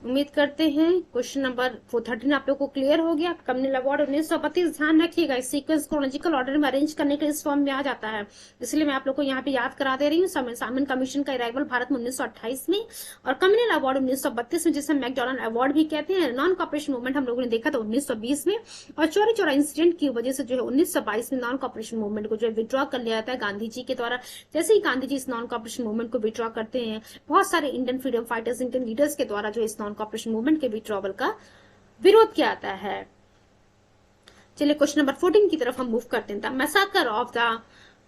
उम्मीद करते हैं क्वेश्चन नंबर 13 आप लोग को क्लियर हो गया। कम्युनल अवार्ड 1932, ध्यान रखिएगा इस सीक्वेंस क्रोनोलॉजिकल ऑर्डर में अरेंज करने के इस फॉर्म में आ जाता है, इसलिए मैं आप लोग को यहाँ पे याद करा दे रही हूँ। साइमन कमीशन का अराइवल भारत में 1928 में, और कम्युनल अवार्ड 1932 में जिसे मैकडोनल्ड अवार्ड भी कहते हैं। नॉन कॉपरेशन मूवमेंट हम लोगों ने देखा था 1920 में, और चौरी चौरा इंसिडेंट की वजह से जो है 1922 में नॉन कॉपरेशन मूवमेंट को जो है विड्रॉ कर लिया जाता है गांधी जी के द्वारा। जैसे ही गांधी जी इस नॉन कॉपरेशन मूवमेंट को विड्रॉ करते हैं, बहुत सारे Indian freedom fighters, Indian leaders के द्वारा जो इस नॉन कॉपरेशन मूवमेंट के विड्रॉवल का विरोध किया जाता है। चलिए क्वेश्चन नंबर 14 की तरफ हम मूव करते हैं। मैसाकर of the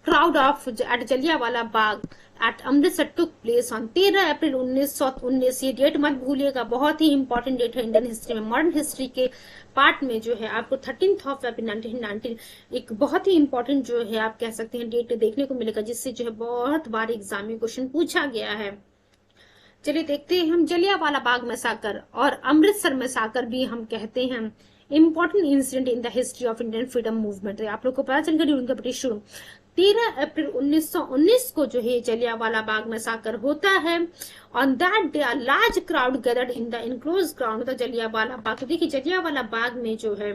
crowd of at Jallianwala Bagh at Amritsar took place on 13 April 1919। ये डेट मत भूलिएगा, बहुत ही इंपॉर्टेंट डेट है इंडियन हिस्ट्री में। मॉडर्न हिस्ट्री के पार्ट में जो है आपको 13 अप्रैल 1919 एक बहुत ही इंपॉर्टेंट जो है आप कह सकते हैं डेट देखने को मिलेगा, जिससे जो है बहुत बार एग्जाम में क्वेश्चन पूछा गया है। चलिए देखते हैं हम जलियांवाला बाग मैसाकर और अमृतसर मैसाकर भी हम कहते हैं important incident in the history of Indian freedom movement. आप लोग को पता चल गया during the British rule 13 April 1919 को जो है जलियांवाला बाग मैसाकर होता है। On that day a large crowd gathered in the enclose ground the Jallianwala Bagh. तो देखिए जलियांवाला बाग में जो है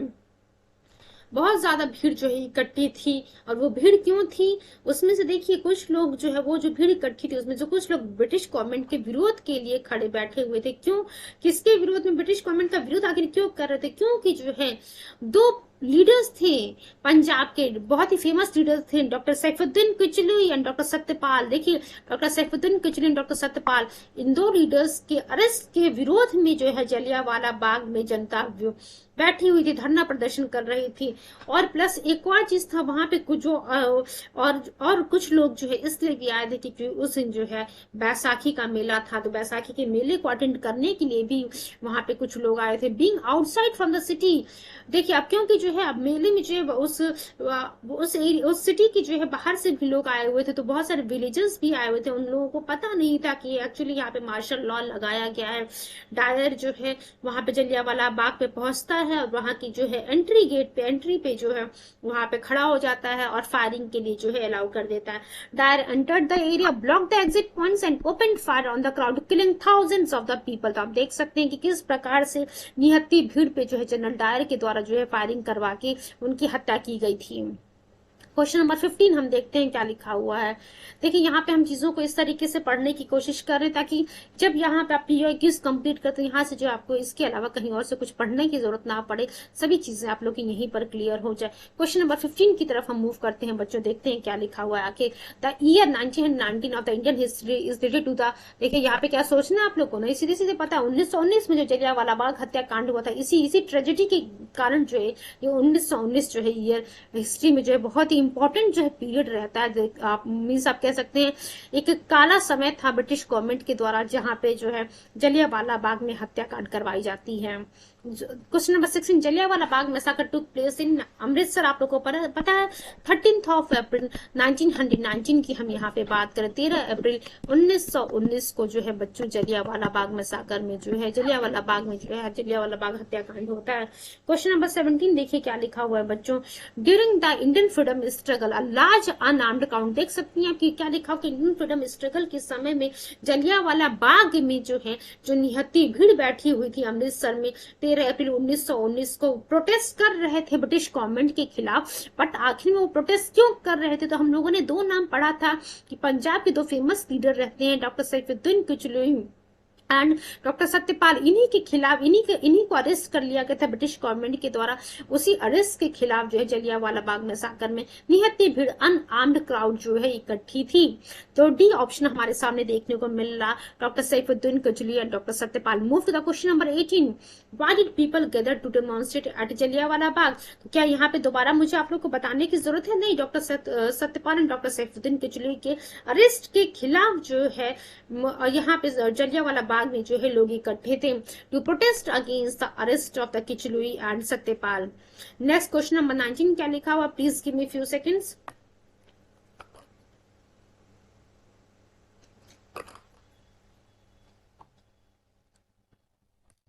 बहुत ज्यादा भीड़ जो है इकट्ठी थी। और वो भीड़ क्यों थी, उसमें से देखिए कुछ लोग जो है वो जो भीड़ इकट्ठी थी उसमें जो कुछ लोग ब्रिटिश गवर्नमेंट के विरोध के लिए खड़े बैठे हुए थे। क्यों, किसके विरोध में, ब्रिटिश गवर्नमेंट का विरोध आखिर क्यों कर रहे थे? क्योंकि जो है दो लीडर्स थे पंजाब के, बहुत ही फेमस लीडर्स थे, doctor Saifuddin Kitchlew and doctor Satyapal. देखिए doctor Saifuddin Kitchlew and doctor Satyapal, इन दो लीडर्स के अरेस्ट के विरोध में जो है जलियांवाला बाग में जनता बैठी हुई थी, धरना प्रदर्शन कर रही थी। और प्लस एक और चीज था वहां पे कुछ जो और कुछ लोग जो है इसलिए भी आए थे क्योंकि उस दिन जो है बैसाखी का मेला था। तो बैसाखी के मेले को अटेंड करने के लिए भी वहां पे कुछ लोग आए थे। Being outside from the city, देखिए अब क्योंकि जो है अब मेले में जो है उस सिटी की जो है बाहर से भी लोग आए हुए थे, तो बहुत सारे विलेजर्स भी आए हुए थे। उन लोगों को पता नहीं था कि एक्चुअली यहाँ पे मार्शल लॉ लगाया गया है। डायर जो है वहां पे जलियांवाला बाग पे पहुंचता है और वहां की जो है एंट्री पे जो है वहां पे खड़ा हो जाता है और फायरिंग के लिए जो है अलाउ कर देता है। Dyer entered the area, block the exit points and open fire on the crowd killing thousands of the people. तो आप देख सकते हैं कि किस प्रकार से निहत्ती भीड़ पे जो है जनरल डायर के द्वारा जो है फायरिंग करवा के उनकी हत्या की गई थी। क्वेश्चन नंबर 15 हम देखते हैं क्या लिखा हुआ है। देखिए यहाँ पे हम चीजों को इस तरीके से पढ़ने की कोशिश कर रहे हैं ताकि जब यहाँ पे आप पीओ क्यूज कंप्लीट करते हैं यहाँ से जो आपको इसके अलावा कहीं और से कुछ पढ़ने की जरूरत ना पड़े, सभी चीजें आप लोग की यहीं पर क्लियर हो जाए। क्वेश्चन नंबर 15 की तरफ हम मूव करते हैं बच्चों, देखते हैं क्या लिखा हुआ है आके। The year 1919 of the Indian history is related to the, देखिए यहाँ पे क्या सोचना है आप लोग को ना, सीधे सीधे पता है 1919 में जो जलियांवाला बाग हत्याकांड हुआ था, इसी ट्रेजेडी के कारण जो है ये 1919 जो है ईयर हिस्ट्री में जो है बहुत ही इंपॉर्टेंट जो है पीरियड रहता है। आप मीन्स आप कह सकते हैं एक काला समय था ब्रिटिश गवर्नमेंट के द्वारा जहां पे जो है जलियांवाला बाग में हत्याकांड करवाई जाती है। Question number 16, Jallianwala Bagh मैसाकर took place in Amritsar. आप लोगों को पता है 13 अप्रैल 1919 की हम यहाँ पे बात करें। 13 अप्रैल 1919 को जो है बच्चों जलियांवाला बाग मैसाकर में जो है जलियांवाला बाग में जो है जलियांवाला बाग हत्याकांड होता है। क्वेश्चन नंबर 17 देखिए क्या लिखा हुआ है बच्चों। During the Indian freedom struggle a large unarmoured crowd, देख सकती हैं कि क्या लिखा हुआ इंडियन फ्रीडम स्ट्रगल के समय में जलियांवाला बाग में जो है जो निहत्ती भीड़ बैठी हुई थी अमृतसर में 13 अप्रैल 1919 को प्रोटेस्ट कर रहे थे ब्रिटिश गवर्नमेंट के खिलाफ। बट आखिर में वो प्रोटेस्ट क्यों कर रहे थे, तो हम लोगों ने दो नाम पढ़ा था कि पंजाब के दो फेमस लीडर रहते हैं doctor Saifuddin Kitchlew and doctor Satyapal. इन्हीं के खिलाफ इन्हीं को अरेस्ट कर लिया गया था ब्रिटिश गवर्नमेंट के द्वारा। उसी अरेस्ट के खिलाफ जो है जलियांवाला बाग मैसाकर में निहत्ती भीड़ अनआर्म्ड क्राउड जो है इकट्ठी थी। तो डी ऑप्शन हमारे सामने देखने को मिल रहा, doctor Saifuddin Kitchlew and doctor Satyapal. Move to the question number 18, why did people gather to demonstrate at Jallianwala Bagh. तो क्या यहाँ पे दोबारा मुझे आप लोग को बताने की जरूरत है? नहीं, doctor Satyapal and doctor Saifuddin Kitchlew के अरेस्ट के खिलाफ जो है यहाँ पे जलियांवाला बाग में जो है लोग इकट्ठे थे to protest against the arrest of the Kitchlew and Satyapal. Next question number 19 क्या लिखा हुआ, please give me few seconds.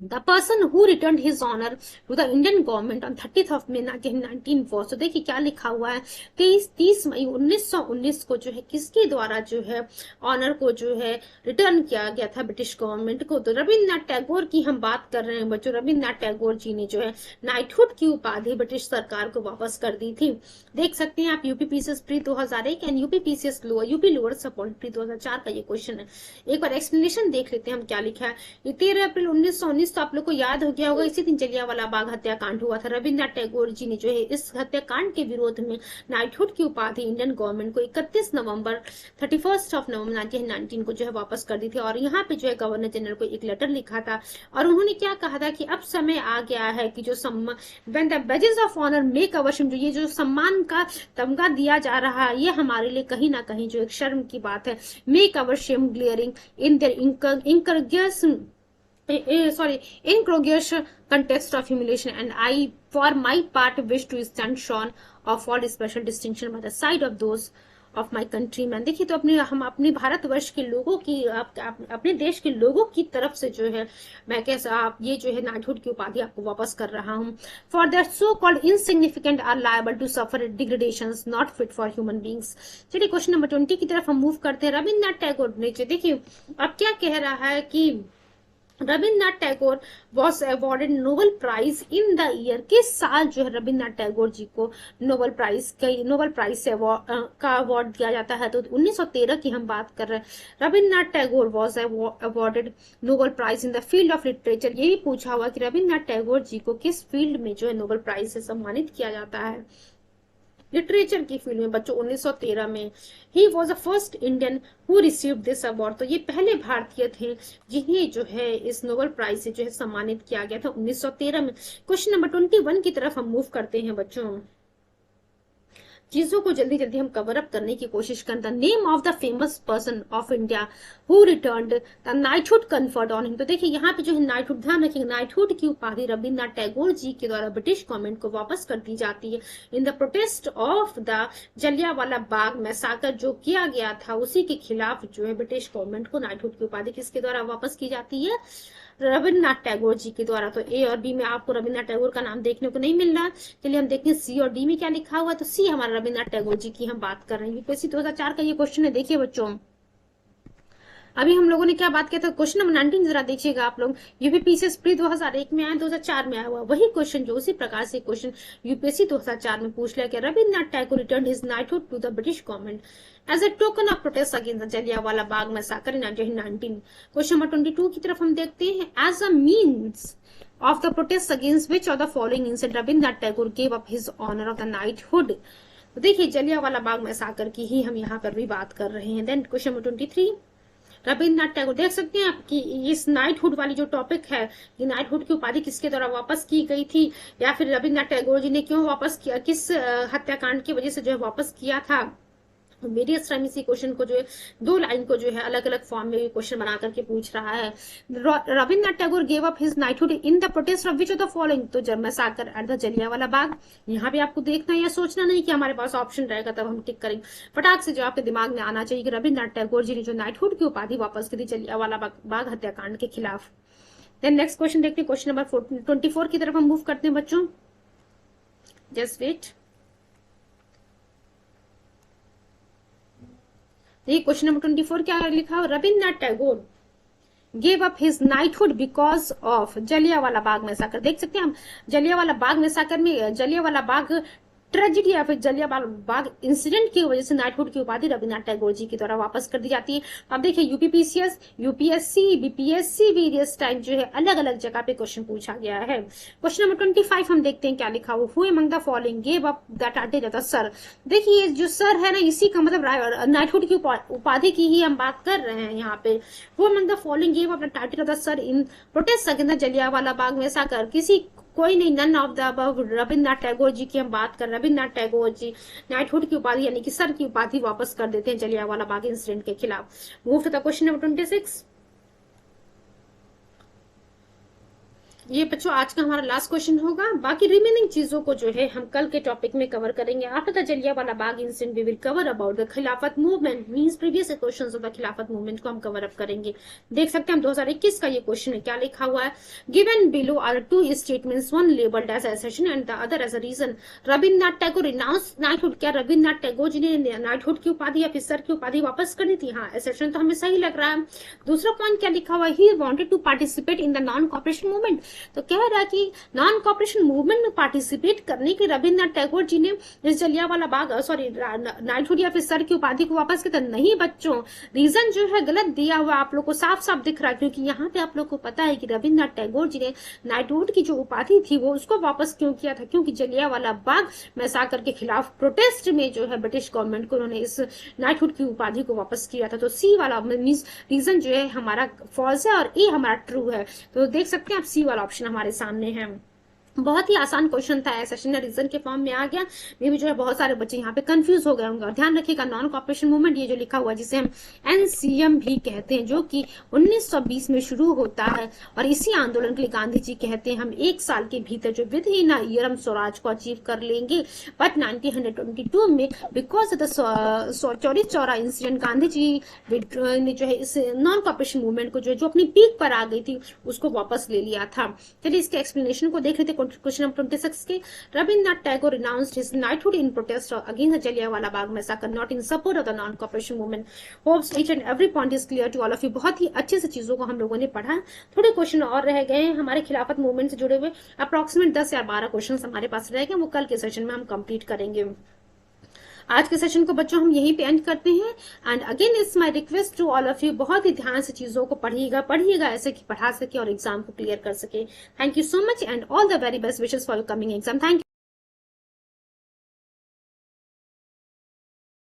The person who returned his honor to the Indian government on 30th of May 1919 was, तो देखिए क्या लिखा हुआ है कि 30 मई 1919 को जो है किसके द्वारा जो है ऑनर को जो है रिटर्न किया गया था ब्रिटिश गवर्नमेंट को। तो रविन्द्रनाथ टैगोर की हम बात कर रहे हैं बच्चों। रविन्द्रनाथ टैगोर जी ने जो है नाइटहुड की उपाधि ब्रिटिश सरकार को वापस कर दी थी। देख सकते हैं आप UPPCS pre 2001 and UPPCS UP lower support pre 2004 का ये क्वेश्चन है। एक बार एक्सप्लेनेशन देख लेते हैं हम क्या लिखा है। 13 अप्रैल 1919 19 तो आप लोग को याद हो गया होगा, इसी दिन जलियांवाला बाग हत्याकांड हुआ था। रविन्द्रनाथ टैगोर जी ने जो है इस हत्याकांड के विरोध में नाइटहुड की उपाधि इंडियन गवर्नमेंट को 31 नवंबर 1919 को जो है वापस कर दी थी। और यहाँ पे जो है गवर्नर जनरल को एक लेटर लिखा था और उन्होंने क्या कहा था कि अब समय आ गया है कि जो when the badges of honour make our shame, ये जो सम्मान का तमगा दिया जा रहा है ये हमारे लिए कहीं ना कहीं जो एक शर्म की बात है। Make our shame glaring in their incongruous context of humiliation, and I for my part wish to stand shorn of all special distinction by the side of those of my countrymen। देखिए तो हम अपने भारतवर्ष के लोगों की अपने देश के लोगों की तरफ से जो है मैं कैसा ये जो है नाइटहुड की उपाधि आपको वापस कर रहा हूँ। For that so called insignificant are liable to suffer degradations not fit for human beings. चलिए क्वेश्चन नंबर 20 की तरफ हम मूव करते हैं। रविन्द्रनाथ टैगोर ने देखिए अब क्या कह रहा है कि Rabindranath Tagore was awarded Nobel prize in the year, किस साल जो है रविन्द्रनाथ टैगोर जी को नोबेल प्राइज का अवार्ड दिया जाता है? तो 1913 की हम बात कर रहे हैं। Rabindranath Tagore was awarded Nobel prize in the field of literature. ये भी पूछा हुआ कि रविन्द्रनाथ टैगोर जी को किस फील्ड में जो है नोबेल प्राइज से सम्मानित किया जाता है? लिटरेचर की फील्ड में बच्चों 1913 में। ही was the first Indian who received this award, तो ये पहले भारतीय थे जिन्हें जो है इस नोबेल प्राइज से जो है सम्मानित किया गया था 1913 में। क्वेश्चन नंबर 21 की तरफ हम मूव करते हैं बच्चों। चीजों को जल्दी जल्दी हम कवर अप करने की कोशिश करते हैं। Name of the famous person of India who returned the knighthood conferred on him. तो देखिए यहाँ पे जो है नाइटहुड, ध्यान रखिए नाइटहुड की उपाधि रविन्द्रनाथ टैगोर जी के द्वारा ब्रिटिश गवर्नमेंट को वापस कर दी जाती है in the protest of the Jallianwala Bagh मैसाकर जो किया गया था उसी के खिलाफ जो है ब्रिटिश गवर्नमेंट को नाइटहुड की उपाधि किसके द्वारा वापस की जाती है? रविन्द्रनाथ टैगोर जी के द्वारा। तो ए और बी में आपको रविन्द्रनाथ टैगोर का नाम देखने को नहीं मिल रहा। चलिए हम देखते हैं सी और डी में क्या लिखा हुआ है। तो सी हमारा रविन्द्रनाथ टैगोर जी की हम बात कर रहे हैं। यूपीएससी 2004 का ये क्वेश्चन है। देखिए बच्चों अभी हम लोगों ने क्या बात किया था, क्वेश्चन नंबर 19 जरा देखिएगा आप लोग। यूपीपीसीएस प्री 2001 में आया, 2004 में आया हुआ वही क्वेश्चन जो उसी प्रकार से क्वेश्चन यूपीएससी 2004 में पूछ लिया कि Rabindranath Tagore return his knighthood to the British government as a token of protest against the Jallianwala Bagh massacre in 1919। Question number 22 की तरफ हम देखते हैं। As a means of the protests against which of the following incident Rabindranath Tagore gave up his honor of the knighthood। तो देखिए जलियांवाला बाग मैसाकर की ही हम यहाँ पर भी बात कर रहे हैं। Then question number 23 Rabindranath Tagore, देख सकते हैं आप कि इस नाइटहुड वाली जो टॉपिक है कि नाइटहुड की उपाधि किसके द्वारा वापस की गई थी या फिर रविन्द्रनाथ टैगोर जी ने क्यों वापस किया, किस हत्याकांड की वजह से जो है वापस किया था। वेरियस टाइम इसी क्वेश्चन को जो है 2 लाइन को जो है अलग अलग फॉर्म में क्वेश्चन बना करके पूछ रहा है। Rabindranath Tagore gave up his knighthood in the protest of which of the following, तो जब मैसाकर एट द जलियांवाला बाग। यहाँ पे आपको देखना या सोचना नहीं कि हमारे पास ऑप्शन रहेगा तब हम टिक करेंगे, फटाक से जो आपके दिमाग में आना चाहिए कि रविन्द्रनाथ टैगोर जी ने जो नाइटहुड की उपाधि वापस की थी जलियांवाला बाग हत्याकांड के खिलाफ। देन नेक्स्ट क्वेश्चन देखते हैं। क्वेश्चन नंबर 24 की तरफ हम मूव करते हैं बच्चों। Just wait. देखिए क्वेश्चन नंबर 24 क्या लिखा है। Rabindranath Tagore gave up his knighthood because of Jallianwala Bagh massacre. देख सकते हैं हम जलियांवाला बाग मैसाकर में जलियांवाला बाग ट्रेजिडी या फिर जलियांवाला बाग इंसिडेंट की वजह से नाइटहुड की उपाधि रविन्द्रनाथ टैगोर जी के द्वारा वापस कर दी जाती है। अब देखिए UPPCS, UPSC, BPSC various time जो है अलग अलग जगह पे क्वेश्चन पूछा गया है। क्वेश्चन नंबर 25 हम देखते हैं क्या लिखा हुआ। Who among the following gave up the title of the sir. देखिए जो सर है ना इसी का मतलब नाइटहुड की उपाधि की ही हम बात कर रहे हैं यहाँ पे। Who among the following gave up the title of the sir in protest against the Jallianwala Bagh massacre. किसी कोई नहीं, none of the above. Rabindranath Tagore ji की हम बात कर रहे हैं। रविन्द्रनाथ टैगोर जी नाइटहुड की उपाधि यानी कि सर की उपाधि वापस कर देते हैं जलियांवाला बाग इंसिडेंट के खिलाफ। Move to the question number 26। ये बच्चों आज का हमारा लास्ट क्वेश्चन होगा। बाकी रिमेनिंग चीजों को जो है हम कल के टॉपिक में कवर करेंगे। After the Jallianwala Bagh incident we will cover about the Khilafat movement, means previous questions of the Khilafat movement को हम कवर अप करेंगे। देख सकते हैं हम 2021 का ये क्वेश्चन है, क्या लिखा हुआ है। Given below are 2 statements, one labelled as assertion and the other as a reason. Rabindranath Tagore renounce knighthood. क्या रविन्द्रनाथ टैगोर जी ने नाइटहुड की उपाधि या फिर सर की उपाधि वापस कर दी थी? हाँ, एसेशन तो हमें सही लग रहा है। दूसरा पॉइंट क्या लिखा हुआ है। He wanted to participate in the non cooperation movement. तो कह रहा है कि नॉन कॉपरेशन मूवमेंट में पार्टिसिपेट करने के रविन्द्रनाथ टैगोर जी ने इस जलियांवाला बाग सॉरी नाइटहुड या फिर सर की उपाधि को वापस किया। नहीं बच्चों, रीजन जो है गलत दिया हुआ आप लोग को साफ साफ दिख रहा है, क्योंकि यहाँ पे आप लोग को पता है कि रविन्द्रनाथ टैगोर जी ने नाइटहुड की जो उपाधि थी वो उसको वापस क्यों किया था, क्योंकि जलियांवाला बाग मैसाकर के खिलाफ प्रोटेस्ट में जो है ब्रिटिश गवर्नमेंट को उन्होंने इस नाइटहुड की उपाधि को वापस किया था। तो सी वाला मीन्स रीजन जो है हमारा फॉल्स है और ए हमारा ट्रू है। तो देख सकते हैं आप सी वाला ऑप्शन हमारे सामने है। बहुत ही आसान क्वेश्चन था, सेशन रीजन के फॉर्म में आ गया। मे भी जो है बहुत सारे बच्चे यहाँ पे कंफ्यूज हो गए होंगे। और ध्यान रखिएगा नॉन कॉपरेशन मूवमेंट ये जो लिखा हुआ है जिसे हम एनसीएम भी कहते हैं, जो कि 1920 में शुरू होता है और इसी आंदोलन के लिए गांधी जी कहते हैं हम 1 साल के भीतर जो विद इन अ ईयर हम स्वराज को अचीव कर लेंगे। बट 1922 में because of the Chauri Chaura incident Gandhi ji ने जो है इस नॉन कॉपरेशन मूवमेंट को जो अपनी पीक पर आ गई थी उसको वापस ले लिया था। चलिए इसके एक्सप्लेनेशन को देख लेते हैं। क्वेश्चन नंबर 26 के, Rabindranath Tagore renounced his knighthood in protest against the Jallianwala Bagh massacre, not in support of the non-cooperation movement. Hopes each and every point is clear to all of you. बहुत ही अच्छे से चीजों को हम लोगों ने पढ़ा। थोड़े क्वेश्चन और रह गए हैं हमारे खिलाफत मूवमेंट से जुड़े हुए, अप्रोक्सीमेट 10 या 12 क्वेश्चन हमारे पास रह गए, वो कल के सेशन में हम कंप्लीट करेंगे। आज के सेशन को बच्चों हम यहीं पे एंड करते हैं। And again it's my request to all of you, बहुत ही ध्यान से चीजों को पढ़िएगा ऐसे कि पढ़ा सके और एग्जाम को क्लियर कर सके। Thank you so much and all the very best wishes for your coming exam. Thank you.